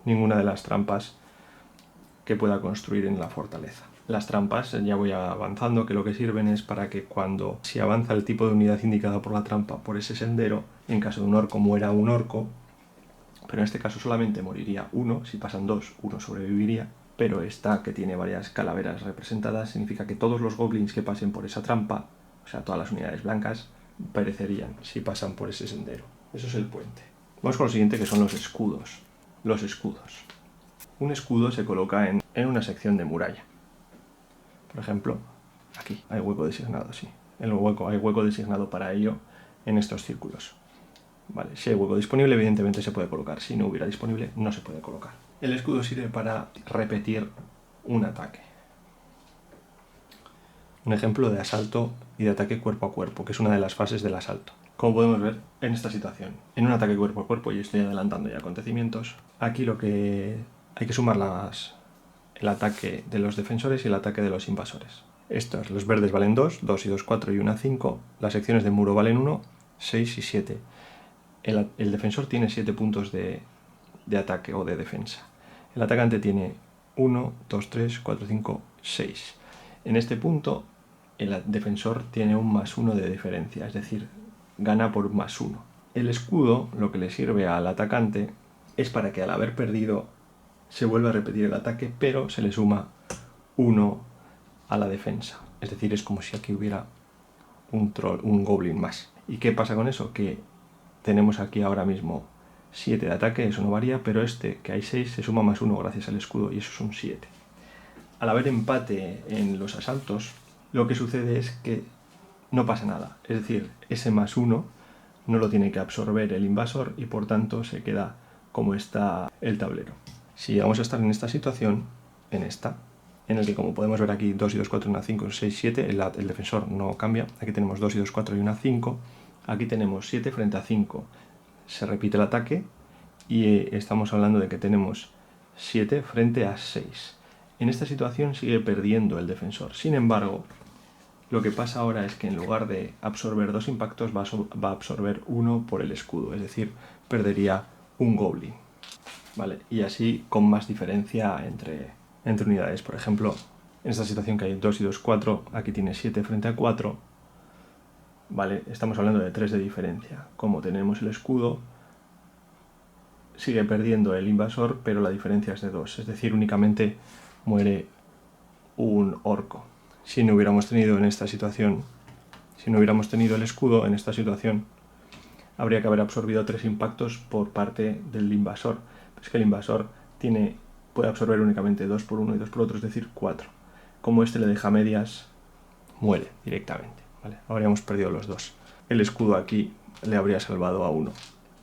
ninguna de las trampas que pueda construir en la fortaleza. Las trampas, ya voy avanzando, que lo que sirven es para que si avanza el tipo de unidad indicada por la trampa por ese sendero, en caso de un orco muera un orco, pero en este caso solamente moriría uno, si pasan 2, uno sobreviviría, pero esta, que tiene varias calaveras representadas, significa que todos los goblins que pasen por esa trampa, o sea, todas las unidades blancas, perecerían si pasan por ese sendero. Eso es el puente. Vamos con lo siguiente, que son los escudos. Los escudos. Un escudo se coloca en una sección de muralla. Por ejemplo, aquí hay hueco designado, sí. Hay hueco designado para ello en estos círculos. Vale, si hay hueco disponible, evidentemente se puede colocar. Si no hubiera disponible, no se puede colocar. El escudo sirve para repetir un ataque. Un ejemplo de asalto y de ataque cuerpo a cuerpo, que es una de las fases del asalto. Como podemos ver en esta situación, en un ataque cuerpo a cuerpo, y estoy adelantando ya acontecimientos, aquí lo que hay que sumar el ataque de los defensores y el ataque de los invasores. Estos, los verdes valen 2, 2 y 2, 4 y 1, 5. Las secciones de muro valen 1, 6 y 7. El defensor tiene 7 puntos de ataque o de defensa. El atacante tiene 1, 2, 3, 4, 5, 6. En este punto, el defensor tiene un +1 de diferencia, es decir, gana por +1. El escudo, lo que le sirve al atacante, es para que al haber perdido se vuelva a repetir el ataque, pero se le suma 1 a la defensa. Es decir, es como si aquí hubiera un goblin más. ¿Y qué pasa con eso? Que tenemos aquí ahora mismo 7 de ataque, eso no varía, pero este, que hay 6, se suma +1 gracias al escudo, y eso son 7. Al haber empate en los asaltos, lo que sucede es que no pasa nada. Es decir, ese +1 no lo tiene que absorber el invasor y por tanto se queda como está el tablero. Si vamos a estar en esta situación, en el que, como podemos ver aquí, 2 y 2, 4, 1, 5, 6, 7, el defensor no cambia. Aquí tenemos 2 y 2, 4 y 1, 5. Aquí tenemos 7 frente a 5. Se repite el ataque y estamos hablando de que tenemos 7 frente a 6. En esta situación sigue perdiendo el defensor. Sin embargo, lo que pasa ahora es que en lugar de absorber 2 impactos va a absorber 1 por el escudo. Es decir, perdería un goblin. ¿Vale? Y así con más diferencia entre unidades. Por ejemplo, en esta situación que hay 2 y 2, 4, aquí tiene 7 frente a 4. ¿Vale? Estamos hablando de 3 de diferencia. Como tenemos el escudo, sigue perdiendo el invasor, pero la diferencia es de 2. Es decir, únicamente muere un orco. Si no hubiéramos tenido en esta situación, si no hubiéramos tenido el escudo en esta situación, habría que haber absorbido 3 impactos por parte del invasor. Es que el invasor puede absorber únicamente 2 por 1 y 2 por otro, es decir, 4. Como este le deja medias, muere directamente. ¿Vale? Habríamos perdido los 2. El escudo aquí le habría salvado a 1.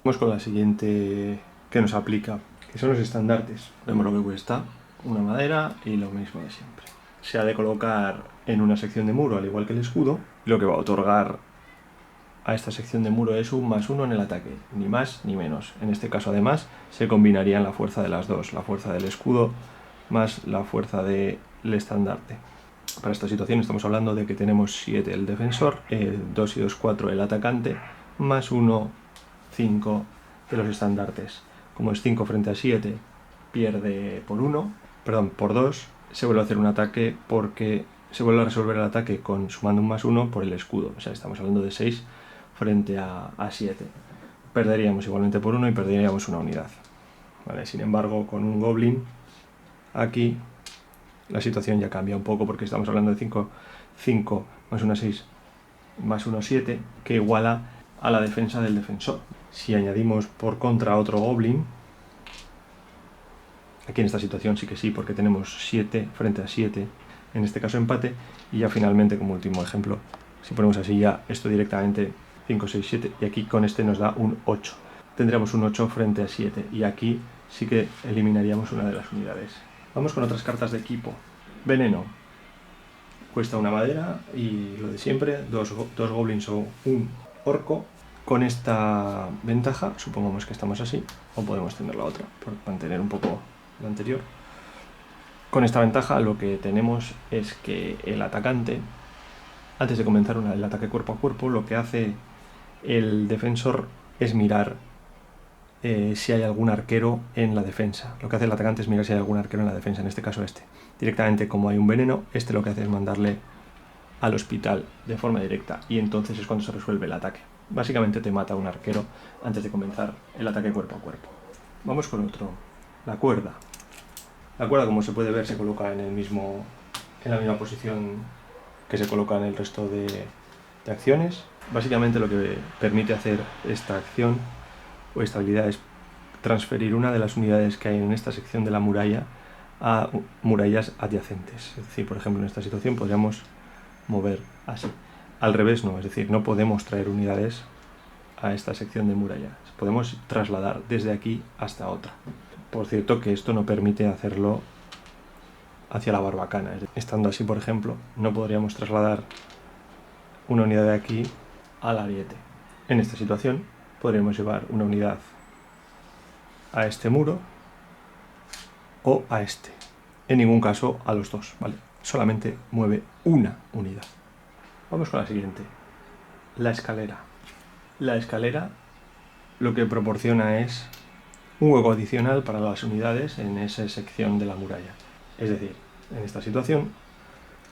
Vamos con la siguiente que nos aplica, que son los estandartes. Vemos lo que cuesta una madera y lo mismo de siempre. Se ha de colocar en una sección de muro, al igual que el escudo, lo que va a otorgar a esta sección de muro es un +1 en el ataque, ni más ni menos. En este caso, además, se combinarían la fuerza de las dos, la fuerza del escudo más la fuerza del estandarte. Para esta situación estamos hablando de que tenemos 7 el defensor, 2 y 2, 4 el atacante, +1, 5 de los estandartes. Como es 5 frente a 7, pierde por 2, se vuelve a hacer un ataque porque se vuelve a resolver el ataque sumando un +1 por el escudo. O sea, estamos hablando de 6 frente a 7. Perderíamos igualmente por 1 y perderíamos una unidad. ¿Vale? Sin embargo, con un goblin, aquí la situación ya cambia un poco porque estamos hablando de 5 más 1, 6 más 1, 7, que iguala a la defensa del defensor. Si añadimos por contra otro goblin, aquí en esta situación sí que sí, porque tenemos 7 frente a 7, en este caso empate, y ya finalmente, como último ejemplo, si ponemos así ya esto directamente, 5, 6, 7, y aquí con este nos da un 8. Tendríamos un 8 frente a 7, y aquí sí que eliminaríamos una de las unidades. Vamos con otras cartas de equipo. Veneno. Cuesta una madera y lo de siempre, dos goblins o un orco. Con esta ventaja, supongamos que estamos así, o podemos tener la otra, por mantener un poco la anterior. Con esta ventaja lo que tenemos es que el atacante, antes de comenzar el ataque cuerpo a cuerpo, lo que hace el defensor es mirar si hay algún arquero en la defensa. Lo que hace el atacante es mirar si hay algún arquero en la defensa, en este caso este. Directamente, como hay un veneno, este lo que hace es mandarle al hospital de forma directa, y entonces es cuando se resuelve el ataque. Básicamente te mata un arquero antes de comenzar el ataque cuerpo a cuerpo. Vamos con otro. La cuerda. La cuerda, como se puede ver, se coloca en la misma posición que se coloca en el resto de acciones. Básicamente lo que permite hacer esta acción o esta habilidad es transferir una de las unidades que hay en esta sección de la muralla a murallas adyacentes. Es decir, por ejemplo, en esta situación podríamos mover así. Al revés no, es decir, no podemos traer unidades a esta sección de murallas. Podemos trasladar desde aquí hasta otra. Por cierto que esto no permite hacerlo hacia la barbacana. Estando así, por ejemplo, no podríamos trasladar una unidad de aquí al ariete. En esta situación podríamos llevar una unidad a este muro o a este. En ningún caso a los dos, ¿vale? Solamente mueve una unidad. Vamos con la siguiente. La escalera. La escalera lo que proporciona es un hueco adicional para las unidades en esa sección de la muralla. Es decir, en esta situación,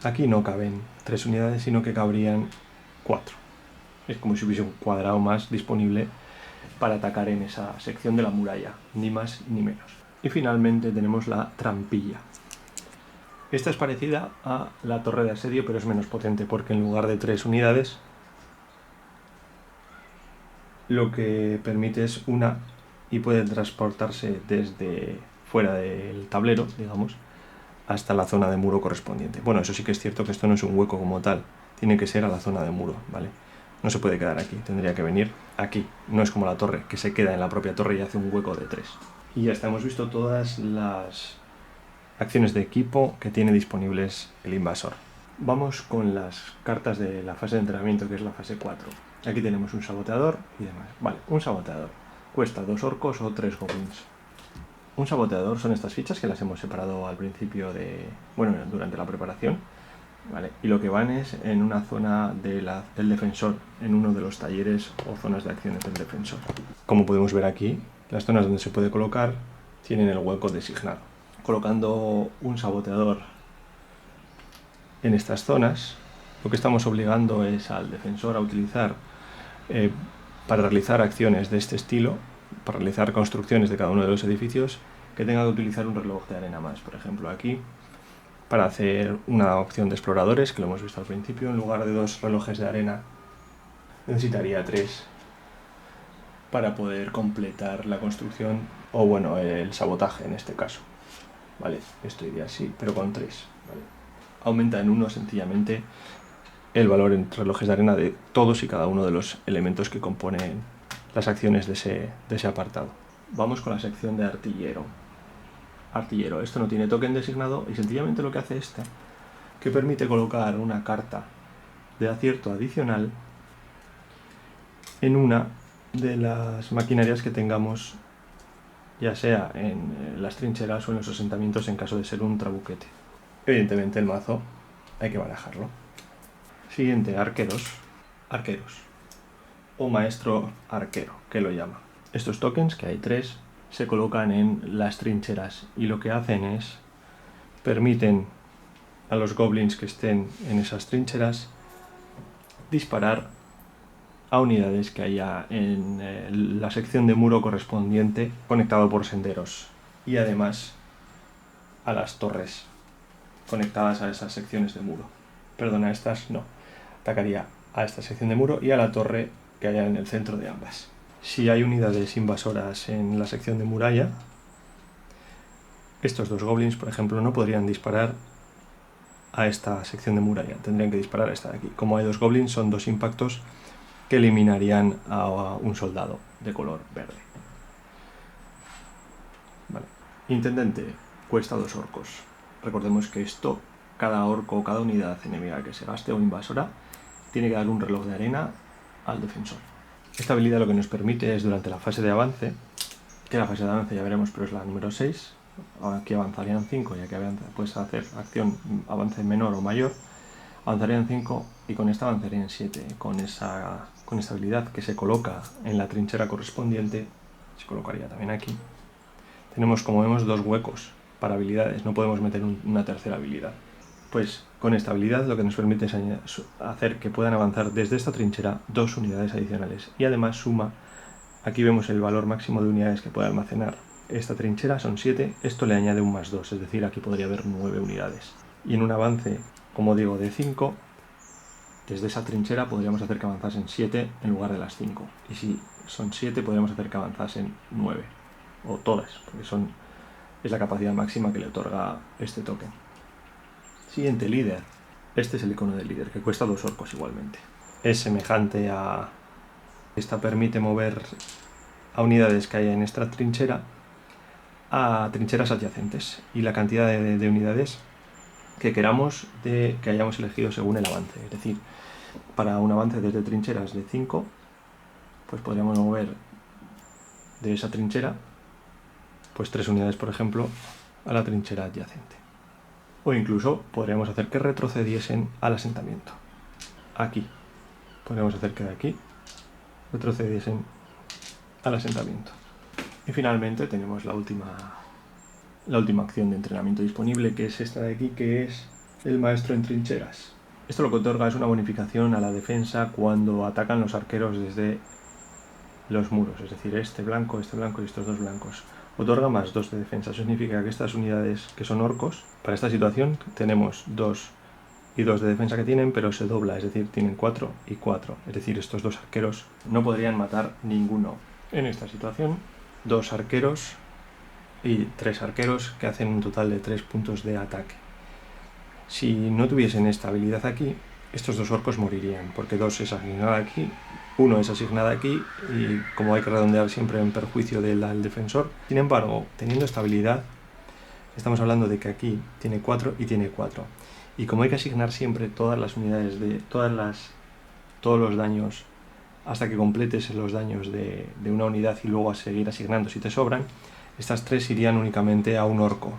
aquí no caben 3 unidades, sino que cabrían 4. Es como si hubiese un cuadrado más disponible para atacar en esa sección de la muralla, ni más ni menos. Y finalmente tenemos la trampilla. Esta es parecida a la torre de asedio, pero es menos potente, porque en lugar de 3 unidades, lo que permite es una y puede transportarse desde fuera del tablero, digamos, hasta la zona de muro correspondiente. Bueno, eso sí que es cierto que esto no es un hueco como tal, tiene que ser a la zona de muro, ¿vale? No se puede quedar aquí, tendría que venir aquí. No es como la torre, que se queda en la propia torre y hace un hueco de 3. Y ya está, hemos visto todas las acciones de equipo que tiene disponibles el invasor. Vamos con las cartas de la fase de entrenamiento, que es la fase 4. Aquí tenemos un saboteador y demás. Vale, un saboteador. Cuesta 2 orcos o 3 goblins. Un saboteador son estas fichas que las hemos separado al principio durante la preparación. Vale, y lo que van es en una zona del defensor, en uno de los talleres o zonas de acciones del defensor. Como podemos ver aquí, las zonas donde se puede colocar tienen el hueco designado. Colocando un saboteador en estas zonas, lo que estamos obligando es al defensor a utilizar, para realizar acciones de este estilo, para realizar construcciones de cada uno de los edificios, que tenga que utilizar un reloj de arena más. Por ejemplo, aquí, para hacer una opción de exploradores, que lo hemos visto al principio, en lugar de 2 relojes de arena, necesitaría 3 para poder completar la construcción, o bueno, el sabotaje en este caso. Vale, esto iría así, pero con 3. ¿Vale? Aumenta en 1 sencillamente el valor en relojes de arena de todos y cada uno de los elementos que componen las acciones de ese apartado. Vamos con la sección de artillero. Artillero, esto no tiene token designado y sencillamente lo que hace esta, que permite colocar una carta de acierto adicional en una de las maquinarias que tengamos, ya sea en las trincheras o en los asentamientos en caso de ser un trabuquete. Evidentemente el mazo hay que barajarlo. Siguiente, arqueros. Arqueros. O maestro arquero, que lo llama. Estos tokens, que hay 3, se colocan en las trincheras y lo que hacen es permiten a los goblins que estén en esas trincheras disparar a unidades que haya en la sección de muro correspondiente conectado por senderos y además a las torres conectadas a esas secciones de muro. Perdona, estas no. Atacaría a esta sección de muro y a la torre que haya en el centro de ambas. Si hay unidades invasoras en la sección de muralla, estos 2 goblins, por ejemplo, no podrían disparar a esta sección de muralla, tendrían que disparar a esta de aquí. Como hay 2 goblins, son 2 impactos que eliminarían a un soldado de color verde. Vale. Intendente, cuesta 2 orcos. Recordemos que esto, cada orco o cada unidad enemiga que se gaste o invasora, tiene que dar un reloj de arena al defensor. Esta habilidad lo que nos permite es durante la fase de avance, que la fase de avance ya veremos, pero es la número 6, aquí avanzarían 5, ya que puedes hacer acción avance menor o mayor, avanzarían 5 y con esta avanzarían 7. Con esta habilidad que se coloca en la trinchera correspondiente, se colocaría también aquí. Tenemos, como vemos, 2 huecos para habilidades, no podemos meter una tercera habilidad. Pues con esta habilidad lo que nos permite es hacer que puedan avanzar desde esta trinchera 2 unidades adicionales y además suma, aquí vemos el valor máximo de unidades que puede almacenar esta trinchera, son 7, esto le añade un más 2, es decir, aquí podría haber 9 unidades. Y en un avance, como digo, de 5, desde esa trinchera podríamos hacer que avanzasen 7 en lugar de las 5. Y si son 7, podríamos hacer que avanzasen 9. O todas, porque es la capacidad máxima que le otorga este token. Siguiente, líder. Este es el icono del líder, que cuesta 2 orcos igualmente. Es semejante a... Esta permite mover a unidades que haya en esta trinchera a trincheras adyacentes. Y la cantidad de unidades que queramos que hayamos elegido según el avance. Es decir, para un avance desde trincheras de 5, pues podríamos mover de esa trinchera pues 3 unidades, por ejemplo, a la trinchera adyacente. O incluso podríamos hacer que retrocediesen al asentamiento. Aquí. Podríamos hacer que de aquí retrocediesen al asentamiento. Y finalmente tenemos la última acción de entrenamiento disponible, que es esta de aquí, que es el maestro en trincheras. Esto lo que otorga es una bonificación a la defensa cuando atacan los arqueros desde los muros, es decir, este blanco y estos 2 blancos. Otorga más 2 de defensa. Eso significa que estas unidades que son orcos, para esta situación tenemos 2 y 2 de defensa que tienen, pero se dobla, es decir, tienen 4 y 4. Es decir, estos 2 arqueros no podrían matar ninguno. En esta situación, 2 arqueros y 3 arqueros que hacen un total de 3 puntos de ataque. Si no tuviesen esta habilidad aquí, estos 2 orcos morirían, porque 2 es asignada aquí, 1 es asignada aquí, y como hay que redondear siempre en perjuicio del defensor. Sin embargo, teniendo esta habilidad, estamos hablando de que aquí tiene 4 y tiene 4. Y como hay que asignar siempre todas las unidades de todos los daños hasta que completes los daños de una unidad y luego a seguir asignando si te sobran, estas 3 irían únicamente a un orco.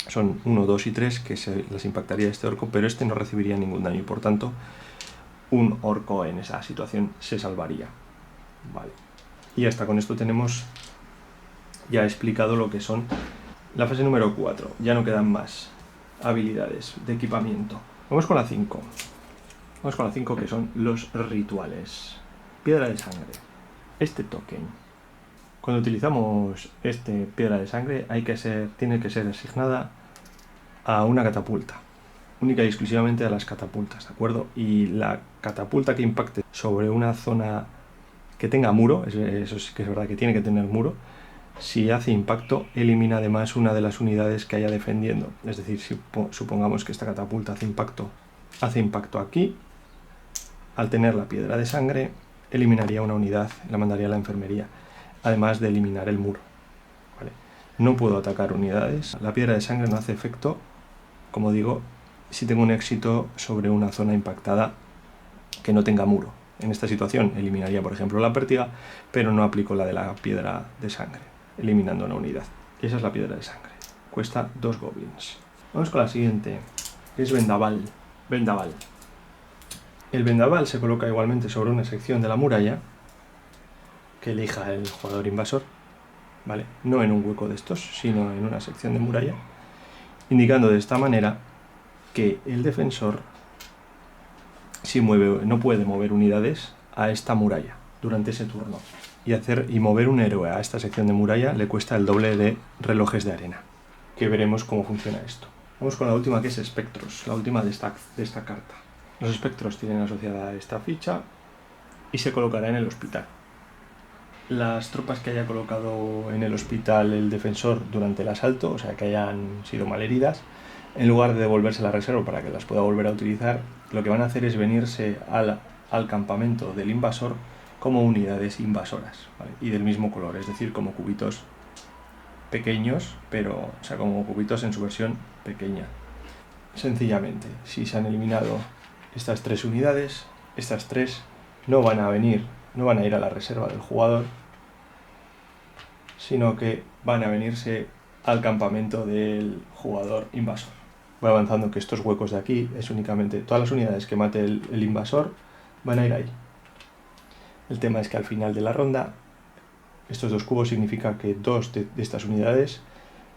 Son 1, 2 y 3 que se las impactaría este orco, pero este no recibiría ningún daño y por tanto un orco en esa situación se salvaría. Vale. Y hasta con esto tenemos ya explicado lo que son la fase número 4. Ya no quedan más habilidades de equipamiento. Vamos con la 5. Vamos con la 5, que son los rituales. Piedra de sangre. Este token, cuando utilizamos este piedra de sangre, tiene que ser asignada a una catapulta. Única y exclusivamente a las catapultas, ¿de acuerdo? Y la catapulta que impacte sobre una zona que tenga muro, eso sí que es verdad que tiene que tener muro, si hace impacto, elimina además una de las unidades que haya defendiendo. Es decir, si supongamos que esta catapulta hace impacto aquí, al tener la piedra de sangre, eliminaría una unidad, la mandaría a la enfermería, además de eliminar el muro. ¿Vale? No puedo atacar unidades. La piedra de sangre no hace efecto, como digo, si tengo un éxito sobre una zona impactada que no tenga muro. En esta situación eliminaría, por ejemplo, la pértiga, pero no aplico la de la piedra de sangre, eliminando una unidad. Esa es la piedra de sangre. Cuesta 2 goblins. Vamos con la siguiente, que es vendaval. Vendaval. El vendaval se coloca igualmente sobre una sección de la muralla que elija el jugador invasor, ¿vale? No en un hueco de estos, sino en una sección de muralla, indicando de esta manera que el defensor no puede mover unidades a esta muralla durante ese turno. Y mover un héroe a esta sección de muralla le cuesta el doble de relojes de arena. Que veremos cómo funciona esto. Vamos con la última, que es espectros, la última de esta carta. Los espectros tienen asociada esta ficha y se colocará en el hospital. Las tropas que haya colocado en el hospital el defensor durante el asalto, o sea que hayan sido malheridas, en lugar de devolverse a la reserva para que las pueda volver a utilizar, lo que van a hacer es venirse al campamento del invasor como unidades invasoras, ¿vale? Y del mismo color, es decir, como cubitos pequeños, como cubitos en su versión pequeña. Sencillamente, si se han eliminado estas 3 unidades, estas 3 no van a ir a la reserva del jugador, sino que van a venirse al campamento del jugador invasor. Voy avanzando que estos huecos de aquí es únicamente todas las unidades que mate el invasor van a ir ahí. El tema es que al final de la ronda, estos 2 cubos significa que 2 de estas unidades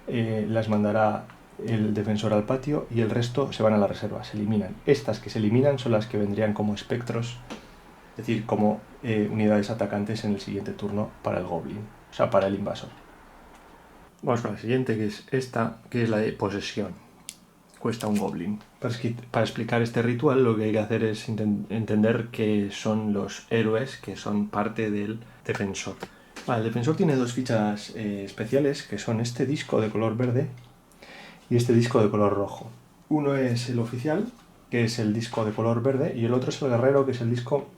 las mandará el defensor al patio y el resto se van a la reserva, se eliminan. Estas que se eliminan son las que vendrían como espectros, es decir, como unidades atacantes en el siguiente turno para el goblin, o sea, para el invasor. Vamos con la siguiente, que es esta, que es la de posesión. cuesta un goblin. Para explicar este ritual lo que hay que hacer es entender que son los héroes que son parte del defensor. Vale, el defensor tiene dos fichas especiales, que son este disco de color verde y este disco de color rojo. Uno es el oficial, que es el disco de color verde, y el otro es el guerrero, que es el disco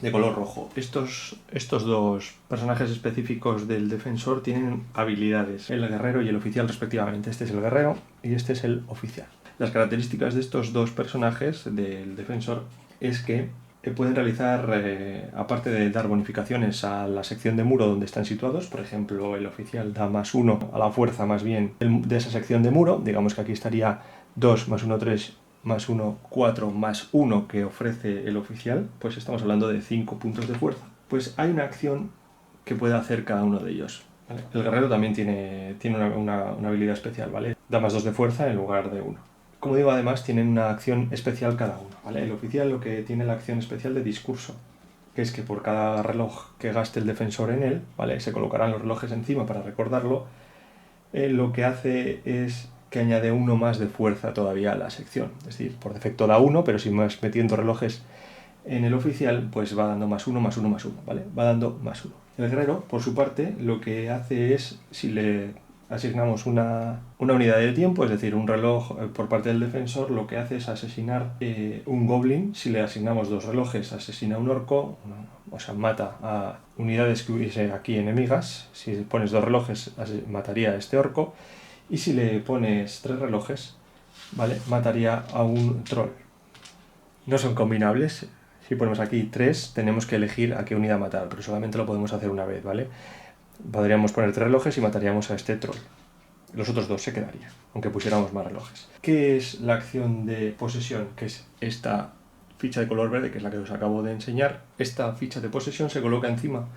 de color rojo. Estos dos personajes específicos del defensor tienen habilidades, el guerrero y el oficial respectivamente. Este es el guerrero y este es el oficial. Las características de estos dos personajes del defensor es que pueden realizar, aparte de dar bonificaciones a la sección de muro donde están situados, por ejemplo, el oficial da +1 a la fuerza más bien de esa sección de muro, digamos que aquí estaría 2 +1, 3, +1, 4, +1 que ofrece el oficial, pues estamos hablando de 5 puntos de fuerza. Pues hay una acción que puede hacer cada uno de ellos. ¿Vale? El guerrero también tiene una habilidad especial, ¿vale? Da +2 de fuerza en lugar de 1. Como digo, además tienen una acción especial cada uno, ¿vale? El oficial lo que tiene la acción especial de discurso, que es que por cada reloj que gaste el defensor en él, ¿vale? Se colocarán los relojes encima para recordarlo. Lo que hace es que añade 1 más de fuerza todavía a la sección. Es decir, por defecto da 1, pero si vas metiendo relojes en el oficial, pues va dando +1, +1, +1, ¿vale? Va dando +1. El guerrero, por su parte, lo que hace es, si le asignamos una unidad de tiempo, es decir, un reloj por parte del defensor, lo que hace es asesinar un goblin. Si le asignamos 2 relojes, asesina un orco, o sea, mata a unidades que hubiese aquí enemigas. Si pones 2 relojes, mataría a este orco. Y si le pones 3 relojes, ¿vale? Mataría a un troll. No son combinables. Si ponemos aquí 3, tenemos que elegir a qué unidad matar, pero solamente lo podemos hacer una vez, ¿vale? Podríamos poner 3 relojes y mataríamos a este troll. Los otros 2 se quedarían, aunque pusiéramos más relojes. ¿Qué es la acción de posesión? Que es esta ficha de color verde, que es la que os acabo de enseñar. Esta ficha de posesión se coloca encima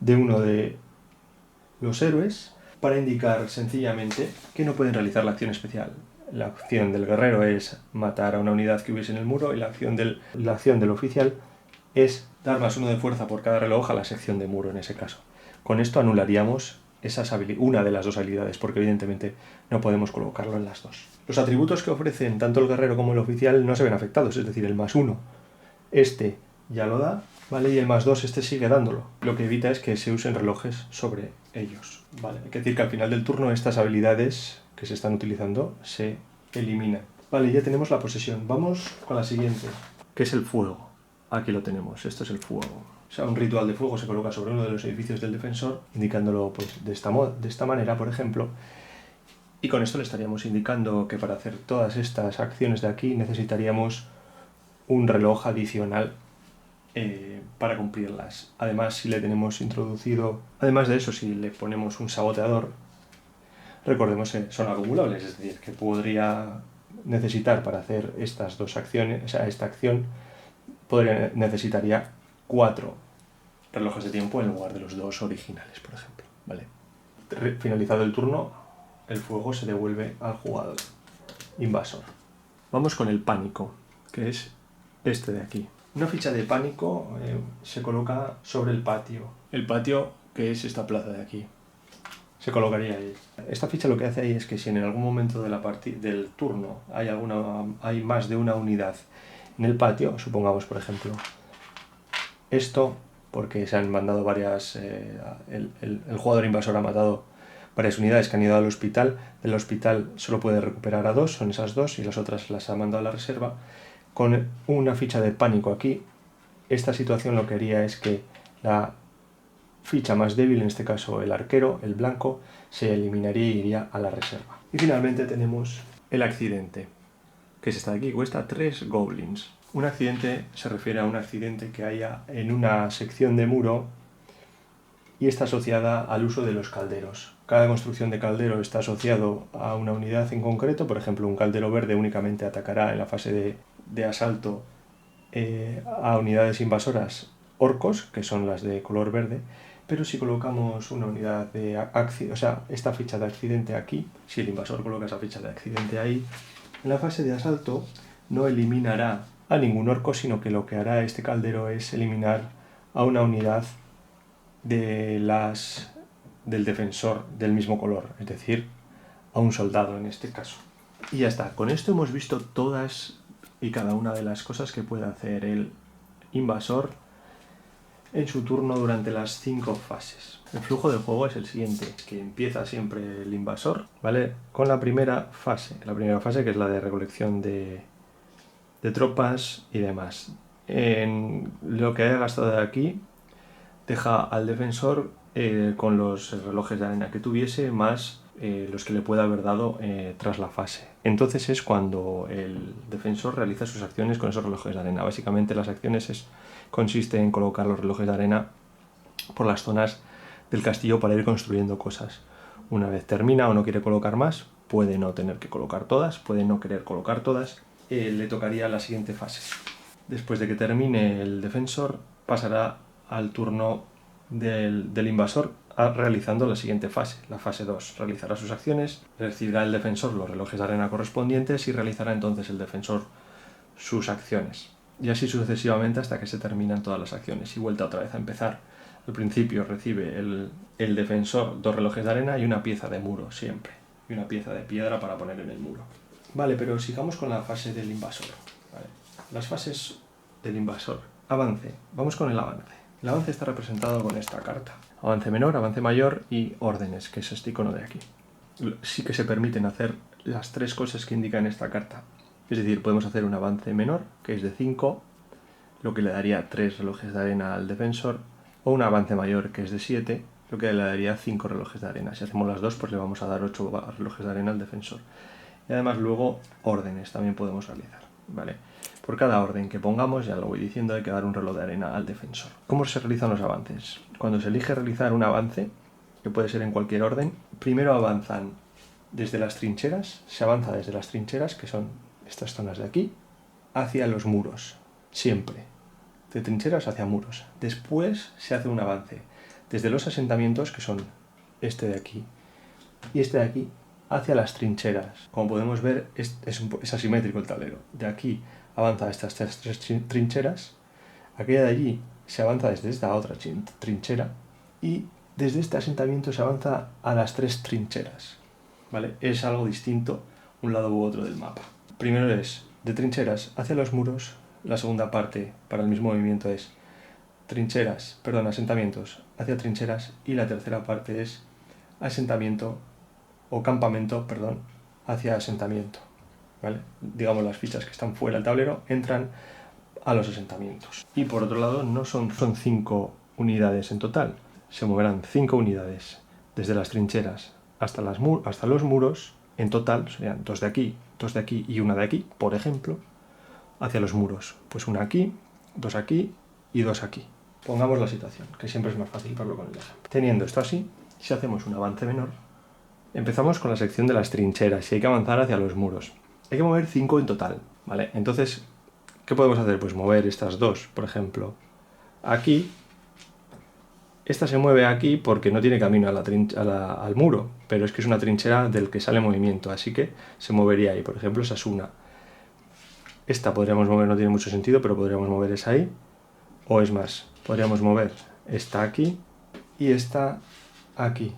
de uno de los héroes para indicar sencillamente que no pueden realizar la acción especial. La acción del guerrero es matar a una unidad que hubiese en el muro, y la acción del oficial es dar +1 de fuerza por cada reloj a la sección de muro en ese caso. Con esto anularíamos una de las dos habilidades, porque evidentemente no podemos colocarlo en las dos. Los atributos que ofrecen tanto el guerrero como el oficial no se ven afectados, es decir, el +1 este ya lo da, ¿vale? Y el +2 este sigue dándolo. Lo que evita es que se usen relojes sobre ellos, ¿vale? Hay que decir que al final del turno estas habilidades que se están utilizando se eliminan. Vale, ya tenemos la posesión. Vamos con la siguiente, que es el fuego. Aquí lo tenemos, esto es el fuego. O sea, un ritual de fuego se coloca sobre uno de los edificios del defensor, indicándolo pues de esta manera, por ejemplo. Y con esto le estaríamos indicando que para hacer todas estas acciones de aquí necesitaríamos un reloj adicional para cumplirlas. Además, si le tenemos introducido, además de eso, si le ponemos un saboteador, recordemos que son acumulables, es decir, que podría necesitar para hacer estas dos acciones, o sea, esta acción, necesitaría 4 relojes de tiempo en lugar de los 2 originales, por ejemplo, ¿vale? Finalizado el turno, el fuego se devuelve al jugador invasor. Vamos con el pánico, que es este de aquí. Una ficha de pánico se coloca sobre el patio. El patio, que es esta plaza de aquí, se colocaría ahí. Esta ficha lo que hace ahí es que si en algún momento del turno hay más de una unidad en el patio, supongamos por ejemplo esto, porque se han mandado varias, el jugador invasor ha matado varias unidades que han ido al hospital, del hospital solo puede recuperar a 2, son esas 2, y las otras las ha mandado a la reserva. Con una ficha de pánico aquí, esta situación lo que haría es que la ficha más débil, en este caso el arquero, el blanco, se eliminaría y iría a la reserva. Y finalmente tenemos el accidente, que es esta de aquí, cuesta 3 goblins. Un accidente se refiere a un accidente que haya en una sección de muro y está asociada al uso de los calderos. Cada construcción de caldero está asociado a una unidad en concreto. Por ejemplo, un caldero verde únicamente atacará en la fase de asalto a unidades invasoras orcos, que son las de color verde, pero si colocamos una unidad o sea, esta ficha de accidente aquí, si el invasor coloca esa ficha de accidente ahí, en la fase de asalto no eliminará a ningún orco, sino que lo que hará este caldero es eliminar a una unidad del defensor del mismo color, es decir, a un soldado en este caso. Y ya está. Con esto hemos visto todas y cada una de las cosas que puede hacer el invasor en su turno durante las 5 fases. El flujo del juego es el siguiente, que empieza siempre el invasor, ¿vale? Con la primera fase que es la de recolección de tropas y demás. En lo que haya gastado de aquí, deja al defensor con los relojes de arena que tuviese, más los que le pueda haber dado tras la fase. Entonces es cuando el defensor realiza sus acciones con esos relojes de arena. Básicamente las acciones consiste en colocar los relojes de arena por las zonas del castillo para ir construyendo cosas. Una vez termina o no quiere colocar más, puede no tener que colocar todas, puede no querer colocar todas, le tocaría la siguiente fase. Después de que termine el defensor, pasará al turno del invasor realizando la siguiente fase, la fase 2. Realizará sus acciones, recibirá el defensor los relojes de arena correspondientes y realizará entonces el defensor sus acciones. Y así sucesivamente hasta que se terminan todas las acciones y vuelta otra vez a empezar. Al principio recibe el defensor 2 relojes de arena y una pieza de muro siempre, y una pieza de piedra para poner en el muro. Vale, pero sigamos con la fase del invasor. Vale. Las fases del invasor. Avance. Vamos con el avance. El avance está representado con esta carta. Avance menor, avance mayor y órdenes, que es este icono de aquí. Sí que se permiten hacer las 3 cosas que indican esta carta. Es decir, podemos hacer un avance menor, que es de 5, lo que le daría 3 relojes de arena al defensor, o un avance mayor, que es de 7, lo que le daría 5 relojes de arena. Si hacemos las 2, pues le vamos a dar 8 relojes de arena al defensor. Y además luego órdenes también podemos realizar, ¿vale? Por cada orden que pongamos, ya lo voy diciendo, hay que dar un reloj de arena al defensor. ¿Cómo se realizan los avances? Cuando se elige realizar un avance, que puede ser en cualquier orden, primero avanzan desde las trincheras, se avanza desde las trincheras, que son estas zonas de aquí, hacia los muros, siempre, de trincheras hacia muros. Después se hace un avance desde los asentamientos, que son este de aquí y este de aquí, hacia las trincheras. Como podemos ver, es asimétrico el tablero. De aquí avanza a estas 3 trincheras, aquella de allí se avanza desde esta otra trinchera y desde este asentamiento se avanza a las 3 trincheras. ¿Vale? Es algo distinto un lado u otro del mapa. Primero es de trincheras hacia los muros, la segunda parte para el mismo movimiento es asentamientos hacia trincheras, y la tercera parte es asentamiento o campamento, hacia asentamiento. ¿Vale? Digamos, las fichas que están fuera del tablero entran a los asentamientos. Y por otro lado, no son 5 unidades en total, se moverán 5 unidades desde las trincheras hasta los muros. En total serían 2 de aquí y una de aquí, por ejemplo, hacia los muros. Pues una aquí, 2 aquí y 2 aquí. Pongamos la situación, que siempre es más fácil verlo con el ejemplo. Teniendo esto así, si hacemos un avance menor, empezamos con la sección de las trincheras y hay que avanzar hacia los muros. Hay que mover 5 en total, ¿vale? Entonces, ¿qué podemos hacer? Pues mover estas 2, por ejemplo, aquí. Esta se mueve aquí porque no tiene camino al muro, pero es que es una trinchera del que sale movimiento, así que se movería ahí. Por ejemplo, esa es una. Esta podríamos mover, no tiene mucho sentido, pero podríamos mover esa ahí. O es más, podríamos mover esta aquí y esta aquí.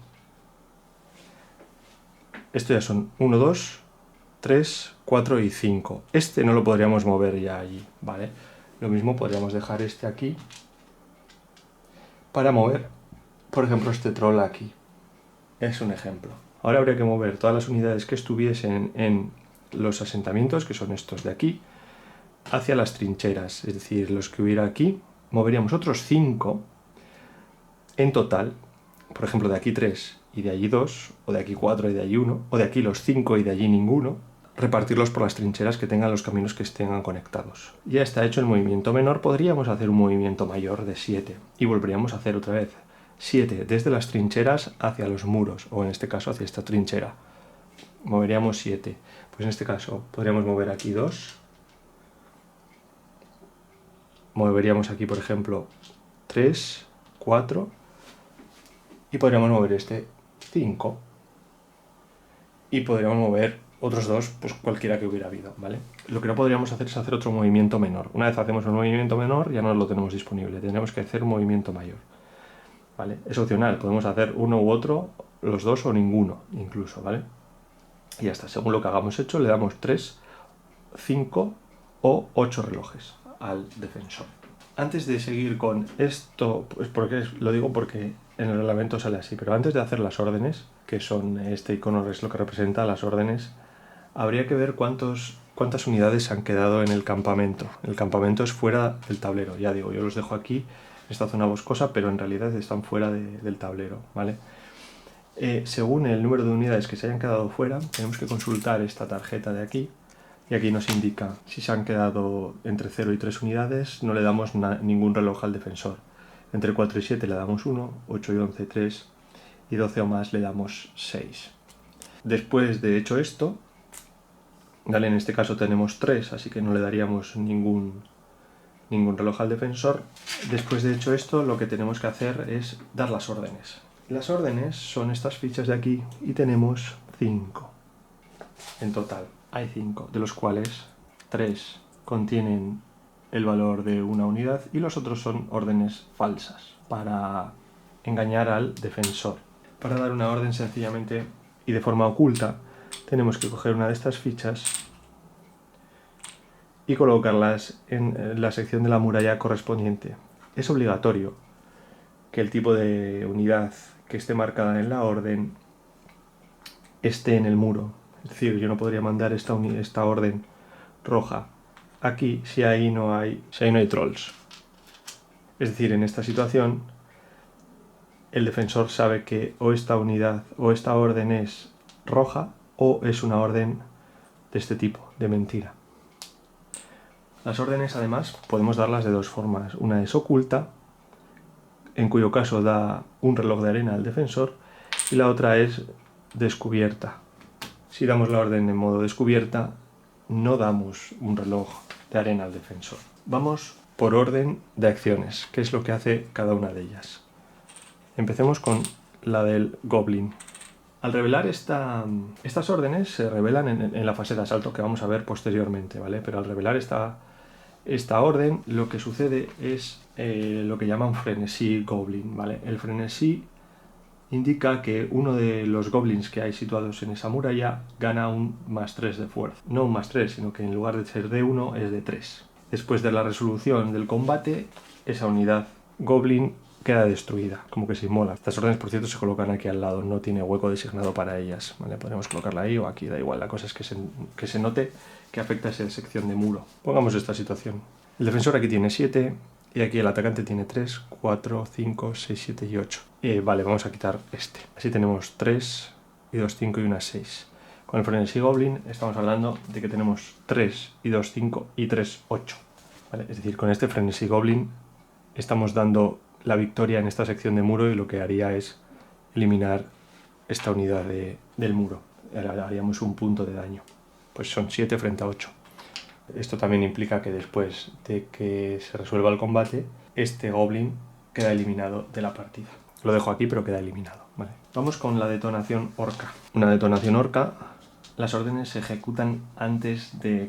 Esto ya son 1, 2, 3, 4 y 5. Este no lo podríamos mover ya allí, ¿vale? Lo mismo podríamos dejar este aquí para mover, por ejemplo, este troll aquí. Es un ejemplo. Ahora habría que mover todas las unidades que estuviesen en los asentamientos, que son estos de aquí, hacia las trincheras. Es decir, los que hubiera aquí, moveríamos otros 5 en total. Por ejemplo, de aquí 3 y de allí 2, o de aquí 4 y de allí 1, o de aquí los 5 y de allí ninguno, repartirlos por las trincheras que tengan los caminos que estén conectados. Ya está hecho el movimiento menor, podríamos hacer un movimiento mayor de 7 y volveríamos a hacer otra vez 7 desde las trincheras hacia los muros, o en este caso hacia esta trinchera. Moveríamos 7. Pues en este caso podríamos mover aquí 2. Moveríamos aquí, por ejemplo, 3, 4. Y podríamos mover este 5. Y podríamos mover otros 2, pues cualquiera que hubiera habido, ¿vale? Lo que no podríamos hacer es hacer otro movimiento menor. Una vez hacemos un movimiento menor, ya no lo tenemos disponible. Tendremos que hacer un movimiento mayor, ¿vale? Es opcional, podemos hacer uno u otro, los 2 o ninguno, incluso, ¿vale? Y ya está, según lo que hagamos hecho, le damos 3, 5 o 8 relojes al defensor. Antes de seguir con esto, pues lo digo porque en el reglamento sale así, pero antes de hacer las órdenes, que son este icono es lo que representa las órdenes, habría que ver cuántas unidades han quedado en el campamento. El campamento es fuera del tablero, ya digo, yo los dejo aquí, en esta zona boscosa, pero en realidad están fuera del tablero, ¿vale? Según el número de unidades que se hayan quedado fuera, tenemos que consultar esta tarjeta de aquí, y aquí nos indica si se han quedado entre 0 y 3 unidades, no le damos ningún reloj al defensor. Entre 4 y 7 le damos 1, 8 y 11 3, y 12 o más le damos 6. Después de hecho esto, ¿vale? En este caso tenemos 3, así que no le daríamos ningún reloj al defensor. Después de hecho esto, lo que tenemos que hacer es dar las órdenes. Las órdenes son estas fichas de aquí y tenemos 5 en total. Hay 5, de los cuales 3 contienen el valor de una unidad y los otros son órdenes falsas para engañar al defensor. Para dar una orden sencillamente y de forma oculta tenemos que coger una de estas fichas y colocarlas en la sección de la muralla correspondiente. Es obligatorio que el tipo de unidad que esté marcada en la orden esté en el muro. Es decir, yo no podría mandar esta orden roja aquí si ahí no hay trolls. Es decir, en esta situación el defensor sabe que o esta unidad o esta orden es roja o es una orden de este tipo, de mentira. Las órdenes además podemos darlas de dos formas. Una es oculta, en cuyo caso da un reloj de arena al defensor, y la otra es descubierta. Si damos la orden en modo descubierta, no damos un reloj de arena al defensor. Vamos por orden de acciones, que es lo que hace cada una de ellas. Empecemos con la del Goblin. Al revelar estas órdenes se revelan en la fase de asalto que vamos a ver posteriormente, ¿vale? Pero al revelar esta orden, lo que sucede es lo que llaman frenesí Goblin, ¿vale? El frenesí indica que uno de los goblins que hay situados en esa muralla gana un +3 de fuerza. No un +3, sino que en lugar de ser de 1 es de 3. Después de la resolución del combate, esa unidad goblin queda destruida, como que se inmola. Estas órdenes, por cierto, se colocan aquí al lado, no tiene hueco designado para ellas, ¿vale? Podemos colocarla ahí o aquí, da igual. La cosa es que se note que afecta a esa sección de muro. Pongamos esta situación. El defensor aquí tiene 7 y aquí el atacante tiene 3, 4, 5, 6, 7 y 8. Vale, vamos a quitar este. Así tenemos 3 y 2, 5 y una 6. Con el frenesí goblin estamos hablando de que tenemos 3 y 2, 5 y 3, 8. ¿Vale? Es decir, con este frenesí goblin estamos dando la victoria en esta sección de muro y lo que haría es eliminar esta unidad del muro. Haríamos un punto de daño. Pues son 7 frente a 8. Esto también implica que después de que se resuelva el combate, este goblin queda eliminado de la partida. Lo dejo aquí, pero queda eliminado, ¿vale? Vamos con la detonación orca. Una detonación orca, las órdenes se ejecutan antes de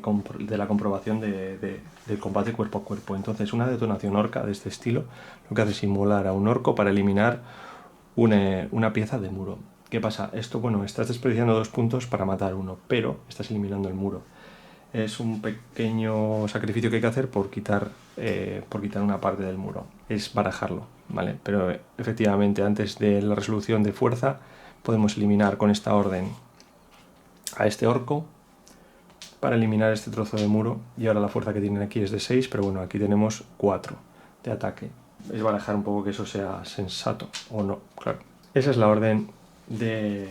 la comprobación del combate cuerpo a cuerpo. Entonces, una detonación orca de este estilo lo que hace es inmolar a un orco para eliminar una pieza de muro. ¿Qué pasa? Esto, bueno, estás desperdiciando 2 puntos para matar uno, pero estás eliminando el muro. Es un pequeño sacrificio que hay que hacer por quitar una parte del muro. Es barajarlo, ¿vale? Pero efectivamente, antes de la resolución de fuerza, podemos eliminar con esta orden a este orco para eliminar este trozo de muro. Y ahora la fuerza que tienen aquí es de 6, pero bueno, aquí tenemos 4 de ataque. Es barajar un poco que eso sea sensato o no, claro. Esa es la orden de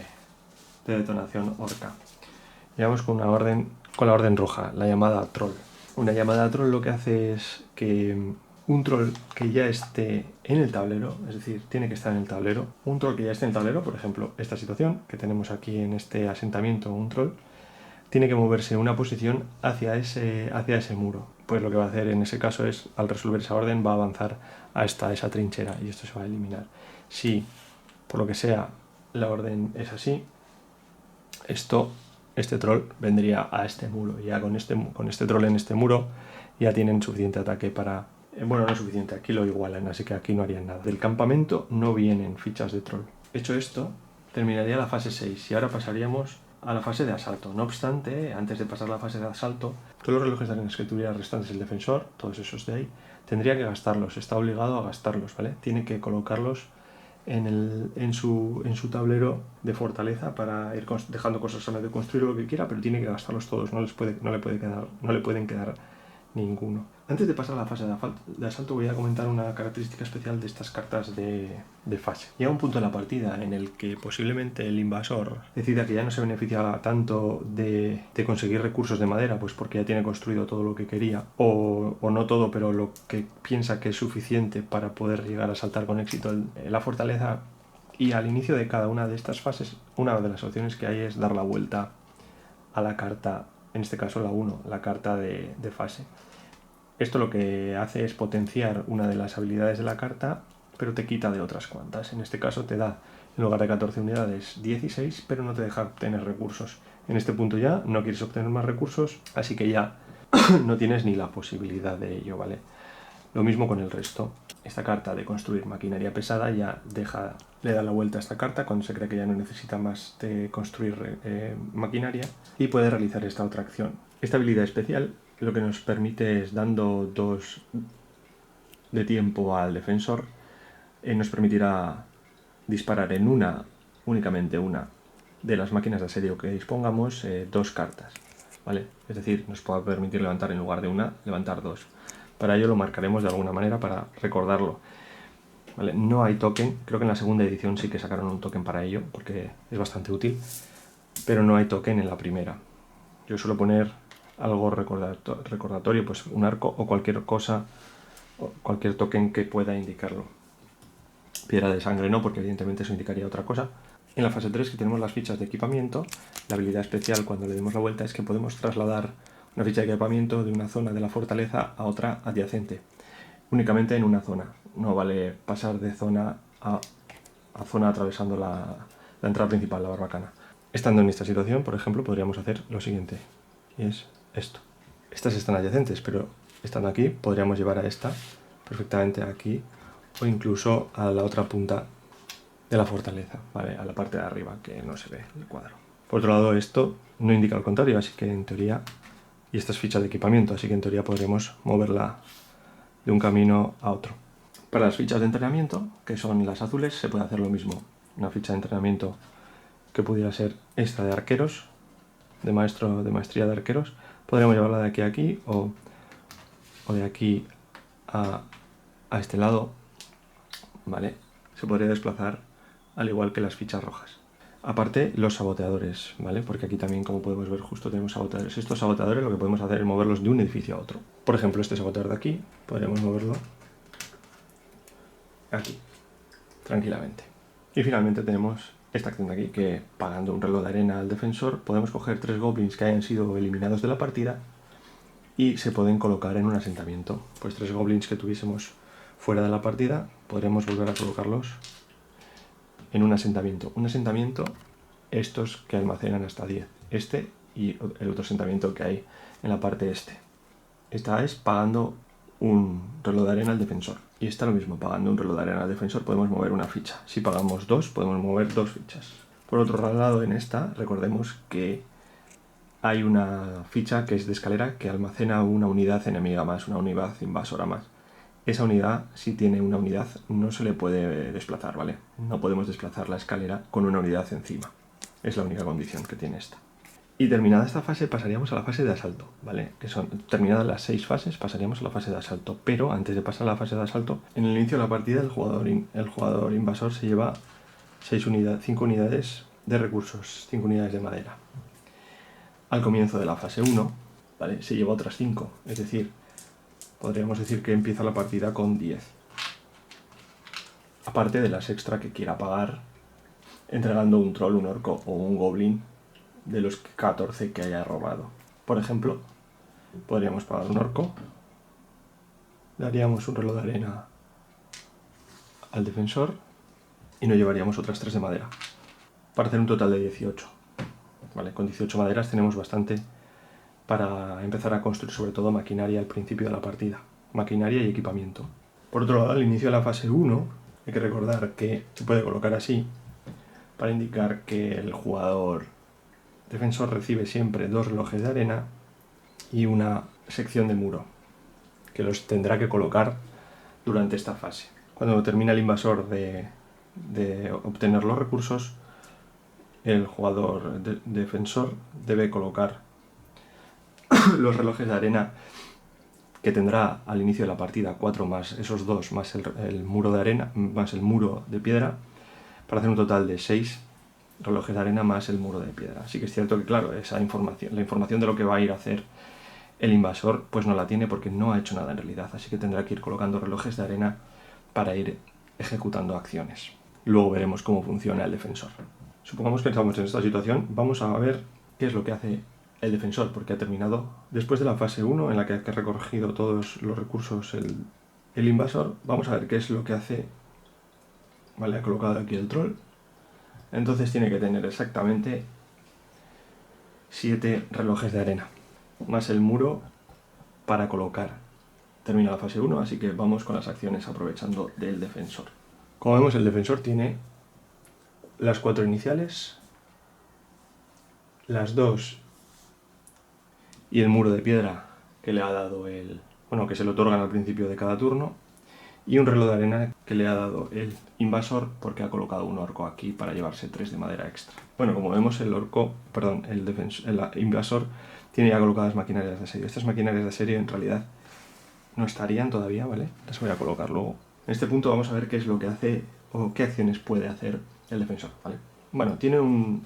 detonación orca. Y vamos con la orden roja, la llamada troll. Una llamada troll lo que hace es que un troll que ya esté en el tablero, es decir, tiene que estar en el tablero, un troll que ya esté en el tablero, por ejemplo, esta situación que tenemos aquí en este asentamiento, un troll, tiene que moverse una posición hacia ese muro. Pues lo que va a hacer en ese caso es, al resolver esa orden, va a avanzar hasta esa trinchera y esto se va a eliminar. Si, por lo que sea, la orden es así, este troll vendría a este muro. Ya con este troll en este muro ya tienen suficiente ataque para... Bueno, no es suficiente, aquí lo igualan, así que aquí no harían nada. Del campamento no vienen fichas de troll. Hecho esto, terminaría la fase 6 y ahora pasaríamos a la fase de asalto. No obstante, antes de pasar a la fase de asalto, todos los relojes de arenas que tuviera restantes el defensor, todos esos de ahí, tendría que gastarlos, está obligado a gastarlos, ¿vale? Tiene que colocarlos en su tablero de fortaleza para ir dejando cosas a medio, construir lo que quiera, pero tiene que gastarlos todos, no le pueden quedar ninguno. Antes de pasar a la fase de asalto voy a comentar una característica especial de estas cartas de fase. Llega un punto en la partida en el que posiblemente el invasor decida que ya no se beneficia tanto de conseguir recursos de madera, pues porque ya tiene construido todo lo que quería, o no todo, pero lo que piensa que es suficiente para poder llegar a asaltar con éxito la fortaleza. Y al inicio de cada una de estas fases, una de las opciones que hay es dar la vuelta a la carta, en este caso la 1, la carta de fase. Esto lo que hace es potenciar una de las habilidades de la carta, pero te quita de otras cuantas. En este caso te da, en lugar de 14 unidades, 16, pero no te deja obtener recursos. En este punto ya no quieres obtener más recursos, así que ya no tienes ni la posibilidad de ello, ¿vale? Lo mismo con el resto. Esta carta de construir maquinaria pesada ya le da la vuelta a esta carta cuando se cree que ya no necesita más de construir maquinaria y puede realizar esta otra acción. Esta habilidad especial lo que nos permite es, dando 2 de tiempo al defensor, nos permitirá disparar en únicamente una de las máquinas de asedio que dispongamos 2 cartas, ¿vale? Es decir, nos puede permitir levantar en lugar de una, levantar 2. Para ello lo marcaremos de alguna manera para recordarlo, ¿vale? No hay token, creo que en la segunda edición sí que sacaron un token para ello, porque es bastante útil, pero no hay token en la primera. Yo suelo poner algo recordatorio, pues un arco o cualquier cosa, o cualquier token que pueda indicarlo. Piedra de sangre no, porque evidentemente eso indicaría otra cosa. En la fase 3, que tenemos las fichas de equipamiento, la habilidad especial cuando le demos la vuelta es que podemos trasladar una ficha de equipamiento de una zona de la fortaleza a otra adyacente, únicamente en una zona. No vale pasar de zona a zona atravesando la entrada principal, la barbacana. Estando en esta situación, por ejemplo, podríamos hacer lo siguiente, y es esto. Estas están adyacentes, pero estando aquí podríamos llevar a esta perfectamente aquí, o incluso a la otra punta de la fortaleza, ¿vale? A la parte de arriba, que no se ve el cuadro. Por otro lado, esto no indica lo contrario, así que en teoría, y esta es ficha de equipamiento, así que en teoría podremos moverla de un camino a otro. Para las fichas de entrenamiento, que son las azules, se puede hacer lo mismo. Una ficha de entrenamiento que pudiera ser esta de arqueros, de maestría de arqueros, podríamos llevarla de aquí a aquí o de aquí a este lado, ¿vale? Se podría desplazar al igual que las fichas rojas. Aparte, los saboteadores, ¿vale? Porque aquí también, como podemos ver, justo tenemos saboteadores. Estos saboteadores lo que podemos hacer es moverlos de un edificio a otro. Por ejemplo, este saboteador de aquí, podríamos moverlo aquí, tranquilamente. Y finalmente tenemos esta acción de aquí, que pagando un reloj de arena al defensor, podemos coger 3 goblins que hayan sido eliminados de la partida y se pueden colocar en un asentamiento. Pues 3 goblins que tuviésemos fuera de la partida, podremos volver a colocarlos en un asentamiento. Un asentamiento, estos que almacenan hasta 10. Este y el otro asentamiento que hay en la parte este. Esta es pagando un reloj de arena al defensor. Y esta lo mismo, pagando un reloj de arena al defensor podemos mover una ficha. Si pagamos 2, podemos mover 2 fichas. Por otro lado, en esta, recordemos que hay una ficha que es de escalera que almacena una unidad enemiga más, una unidad invasora más. Esa unidad, si tiene una unidad, no se le puede desplazar, ¿vale? No podemos desplazar la escalera con una unidad encima. Es la única condición que tiene esta. Y terminada esta fase pasaríamos a la fase de asalto, ¿vale? Que son terminadas las 6 fases, pasaríamos a la fase de asalto. Pero antes de pasar a la fase de asalto, en el inicio de la partida el jugador invasor se lleva 5 unidades de recursos, 5 unidades de madera. Al comienzo de la fase 1, ¿vale? Se lleva otras 5, es decir, podríamos decir que empieza la partida con 10. Aparte de las extra que quiera pagar entregando un troll, un orco o un goblin de los 14 que haya robado. Por ejemplo, podríamos pagar un orco, daríamos un reloj de arena al defensor y nos llevaríamos otras 3 de madera, para hacer un total de 18. ¿Vale? Con 18 maderas tenemos bastante para empezar a construir sobre todo maquinaria al principio de la partida. Maquinaria y equipamiento. Por otro lado, al inicio de la fase 1, hay que recordar que se puede colocar así para indicar que el jugador defensor recibe siempre 2 relojes de arena y una sección de muro, que los tendrá que colocar durante esta fase. Cuando termina el invasor de obtener los recursos, el jugador defensor debe colocar los relojes de arena que tendrá al inicio de la partida 4 más esos 2 más el muro de arena más el muro de piedra, para hacer un total de 6 relojes de arena más el muro de piedra. Así que es cierto que, claro, esa información, la información de lo que va a ir a hacer el invasor, pues no la tiene porque no ha hecho nada en realidad, así que tendrá que ir colocando relojes de arena para ir ejecutando acciones. Luego veremos cómo funciona el defensor. Supongamos que estamos en esta situación, vamos a ver qué es lo que hace el defensor, porque ha terminado. Después de la fase 1, en la que ha recogido todos los recursos el invasor, vamos a ver qué es lo que hace. Vale, ha colocado aquí el troll. Entonces tiene que tener exactamente 7 relojes de arena, más el muro para colocar. Termina la fase 1, así que vamos con las acciones aprovechando del defensor. Como vemos, el defensor tiene las 4 iniciales, las 2 y el muro de piedra que le ha dado que se le otorgan al principio de cada turno, y un reloj de arena que le ha dado el invasor porque ha colocado un orco aquí para llevarse 3 de madera extra. Bueno, como vemos, el invasor tiene ya colocadas maquinarias de asedio. Estas maquinarias de asedio en realidad no estarían todavía, ¿vale? Las voy a colocar luego. En este punto vamos a ver qué es lo que hace o qué acciones puede hacer el defensor, ¿vale? Bueno, tiene un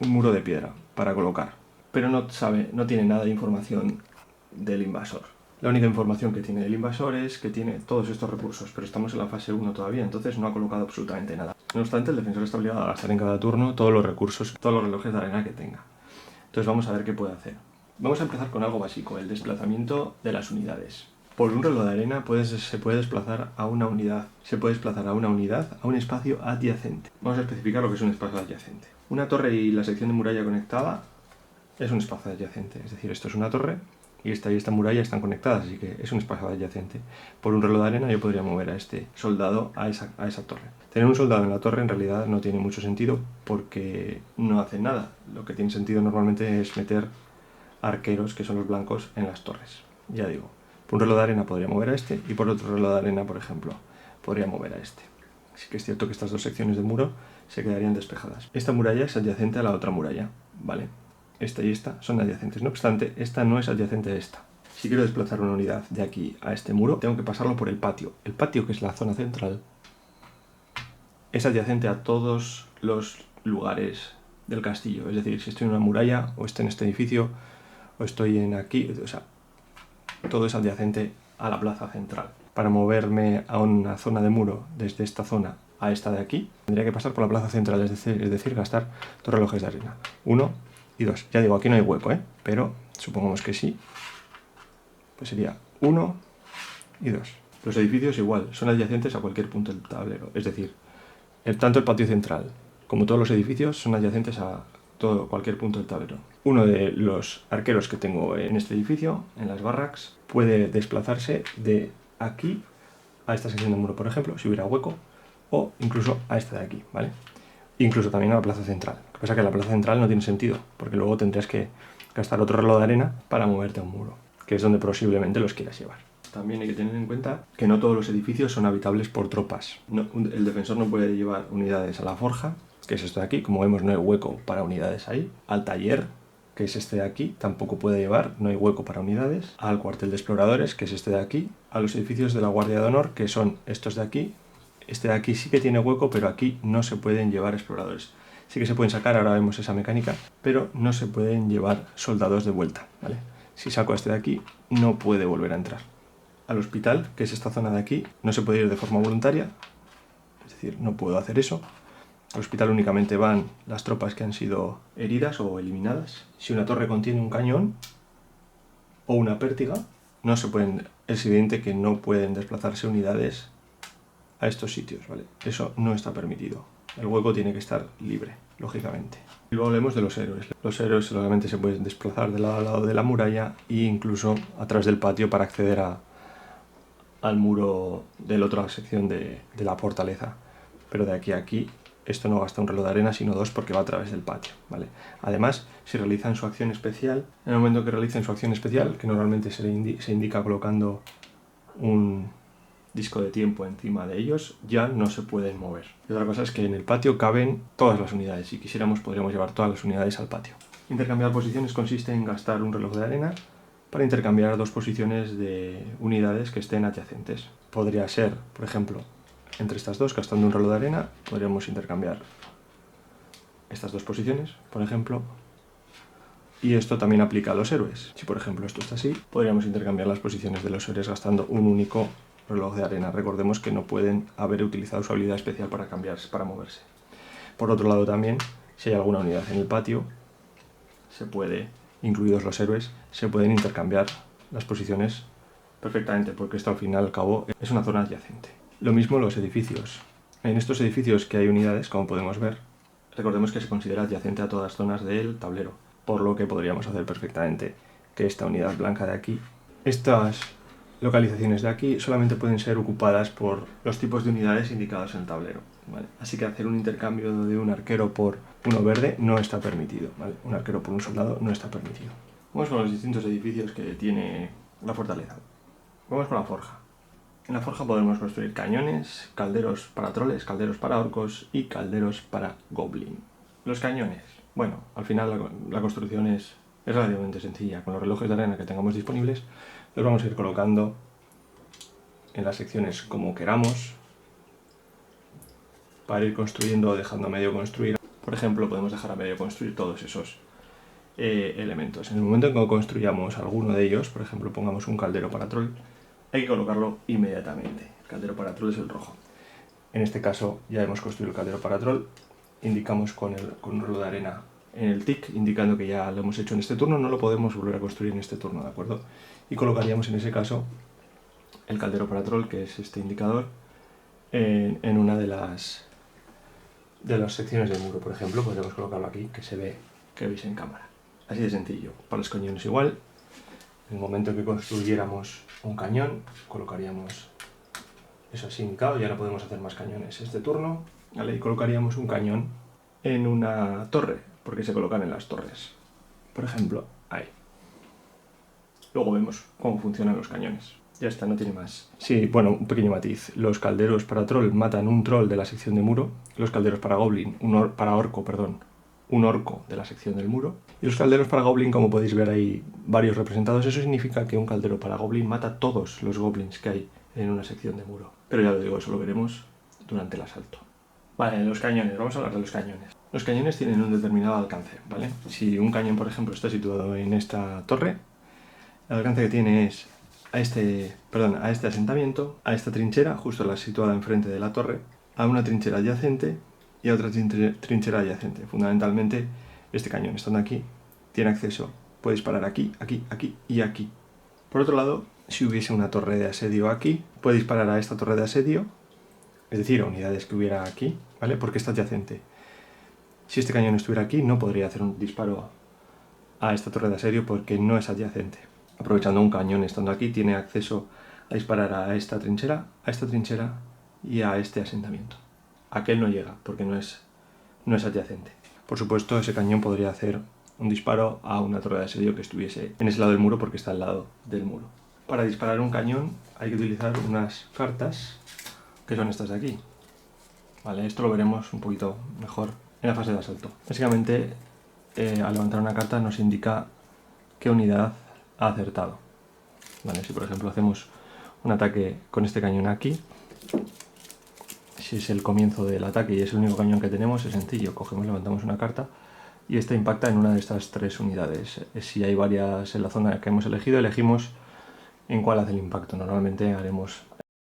muro de piedra para colocar, pero no tiene nada de información del invasor. La única información que tiene del invasor es que tiene todos estos recursos, pero estamos en la fase 1 todavía, entonces no ha colocado absolutamente nada. No obstante, el defensor está obligado a gastar en cada turno todos los recursos, todos los relojes de arena que tenga. Entonces vamos a ver qué puede hacer. Vamos a empezar con algo básico, el desplazamiento de las unidades. Por un reloj de arena se puede desplazar a una unidad. Se puede desplazar a una unidad a un espacio adyacente. Vamos a especificar lo que es un espacio adyacente. Una torre y la sección de muralla conectada es un espacio adyacente. Es decir, esto es una torre y esta muralla están conectadas, así que es un espacio adyacente. Por un reloj de arena yo podría mover a este soldado a esa torre. Tener un soldado en la torre en realidad no tiene mucho sentido porque no hace nada. Lo que tiene sentido normalmente es meter arqueros, que son los blancos, en las torres. Ya digo, por un reloj de arena podría mover a este y por otro reloj de arena, por ejemplo, podría mover a este. Así que es cierto que estas dos secciones de muro se quedarían despejadas. Esta muralla es adyacente a la otra muralla, ¿vale? Esta y esta son adyacentes. No obstante, esta no es adyacente a esta. Si quiero desplazar una unidad de aquí a este muro, tengo que pasarlo por el patio. El patio, que es la zona central, es adyacente a todos los lugares del castillo. Es decir, si estoy en una muralla, o estoy en este edificio, o estoy en aquí, o sea, todo es adyacente a la plaza central. Para moverme a una zona de muro desde esta zona a esta de aquí, tendría que pasar por la plaza central, es decir, gastar 2 relojes de arena. 1 y 2. Ya digo, aquí no hay hueco, pero supongamos que sí. Pues sería 1 y 2. Los edificios igual, son adyacentes a cualquier punto del tablero. Es decir, tanto el patio central como todos los edificios son adyacentes a cualquier punto del tablero. Uno de los arqueros que tengo en este edificio, en las barracks, puede desplazarse de aquí a esta sección de muro, por ejemplo, si hubiera hueco, o incluso a esta de aquí, ¿vale? Incluso también a la plaza central. Lo que pasa es que la plaza central no tiene sentido, porque luego tendrías que gastar otro reloj de arena para moverte a un muro, que es donde posiblemente los quieras llevar. También hay que tener en cuenta que no todos los edificios son habitables por tropas. El defensor no puede llevar unidades a la forja, que es esto de aquí, como vemos no hay hueco para unidades ahí. Al taller, que es este de aquí, tampoco puede llevar, no hay hueco para unidades. Al cuartel de exploradores, que es este de aquí. A los edificios de la Guardia de Honor, que son estos de aquí. Este de aquí sí que tiene hueco, pero aquí no se pueden llevar exploradores. Sí que se pueden sacar, ahora vemos esa mecánica, pero no se pueden llevar soldados de vuelta, ¿vale? Si saco a este de aquí, no puede volver a entrar. Al hospital, que es esta zona de aquí, no se puede ir de forma voluntaria, es decir, no puedo hacer eso. Al hospital únicamente van las tropas que han sido heridas o eliminadas. Si una torre contiene un cañón o una pértiga, es evidente que no pueden desplazarse unidades a estos sitios, ¿vale? Eso no está permitido. El hueco tiene que estar libre, lógicamente. Y luego hablemos de los héroes. Los héroes solamente se pueden desplazar de lado a lado de la muralla e incluso a través del patio para acceder al muro de la otra sección de la fortaleza. Pero de aquí a aquí esto no gasta un reloj de arena, sino 2 porque va a través del patio, ¿vale? Además, si realizan su acción especial, en el momento que realicen su acción especial, que normalmente se indica colocando un disco de tiempo encima de ellos, ya no se pueden mover. Y otra cosa es que en el patio caben todas las unidades. Si quisiéramos, podríamos llevar todas las unidades al patio. Intercambiar posiciones consiste en gastar un reloj de arena para intercambiar dos posiciones de unidades que estén adyacentes. Podría ser, por ejemplo, entre estas dos, gastando un reloj de arena, podríamos intercambiar estas dos posiciones, por ejemplo. Y esto también aplica a los héroes. Si por ejemplo esto está así, podríamos intercambiar las posiciones de los héroes gastando un único reloj de arena. Recordemos que no pueden haber utilizado su habilidad especial para cambiarse, para moverse. Por otro lado también, si hay alguna unidad en el patio, se puede, incluidos los héroes, se pueden intercambiar las posiciones perfectamente, porque esto al final y al cabo es una zona adyacente. Lo mismo los edificios. En estos edificios que hay unidades, como podemos ver, recordemos que se considera adyacente a todas las zonas del tablero, por lo que podríamos hacer perfectamente que esta unidad blanca de aquí, estas localizaciones de aquí solamente pueden ser ocupadas por los tipos de unidades indicados en el tablero, ¿vale? Así que hacer un intercambio de un arquero por uno verde no está permitido, ¿vale? Un arquero por un soldado no está permitido. Vamos con los distintos edificios que tiene la fortaleza. Vamos con la forja. En la forja podemos construir cañones, calderos para troles, calderos para orcos y calderos para goblin. Los cañones. Bueno, al final la construcción es relativamente sencilla. Con los relojes de arena que tengamos disponibles, los vamos a ir colocando en las secciones como queramos para ir construyendo o dejando a medio construir. Por ejemplo, podemos dejar a medio construir todos esos elementos. En el momento en que construyamos alguno de ellos, por ejemplo, pongamos un caldero para troll, hay que colocarlo inmediatamente. El caldero para troll es el rojo. En este caso ya hemos construido el caldero para troll, indicamos con un reloj de arena en el tick, indicando que ya lo hemos hecho en este turno, no lo podemos volver a construir en este turno, ¿de acuerdo? Y colocaríamos en ese caso el caldero para troll, que es este indicador, en una de las secciones del muro. Por ejemplo, podríamos colocarlo aquí, que se ve, que veis en cámara. Así de sencillo. Para los cañones igual. En el momento en que construyéramos un cañón, colocaríamos eso así indicado, ya no podemos hacer más cañones este turno, ¿vale? Y colocaríamos un cañón en una torre, porque se colocan en las torres. Por ejemplo, ahí. Luego vemos cómo funcionan los cañones. Ya está, no tiene más. Sí, bueno, un pequeño matiz. Los calderos para troll matan un troll de la sección de muro. Los calderos para goblin, un orco de la sección del muro. Y los calderos para goblin, como podéis ver ahí varios representados, eso significa que un caldero para goblin mata todos los goblins que hay en una sección de muro. Pero ya lo digo, eso lo veremos durante el asalto. Vale, los cañones, vamos a hablar de los cañones. Los cañones tienen un determinado alcance, ¿vale? Si un cañón, por ejemplo, está situado en esta torre, el alcance que tiene es a este asentamiento, a esta trinchera, justo la situada enfrente de la torre, a una trinchera adyacente y a otra trinchera adyacente. Fundamentalmente, este cañón, estando aquí, tiene acceso, puede disparar aquí, aquí, aquí y aquí. Por otro lado, si hubiese una torre de asedio aquí, puede disparar a esta torre de asedio, es decir, a unidades que hubiera aquí, ¿vale? Porque está adyacente. Si este cañón estuviera aquí, no podría hacer un disparo a esta torre de asedio porque no es adyacente. Aprovechando un cañón estando aquí, tiene acceso a disparar a esta trinchera y a este asentamiento. Aquel no llega porque no es adyacente. Por supuesto, ese cañón podría hacer un disparo a una torre de asedio que estuviese en ese lado del muro porque está al lado del muro. Para disparar un cañón hay que utilizar unas cartas que son estas de aquí. Vale, esto lo veremos un poquito mejor en la fase de asalto. Básicamente, al levantar una carta nos indica qué unidad ha acertado. Vale, si por ejemplo hacemos un ataque con este cañón aquí, si es el comienzo del ataque y es el único cañón que tenemos, es sencillo, cogemos, levantamos una carta y esta impacta en una de estas tres unidades. Si hay varias en la zona que hemos elegido, elegimos en cuál hace el impacto. Normalmente haremos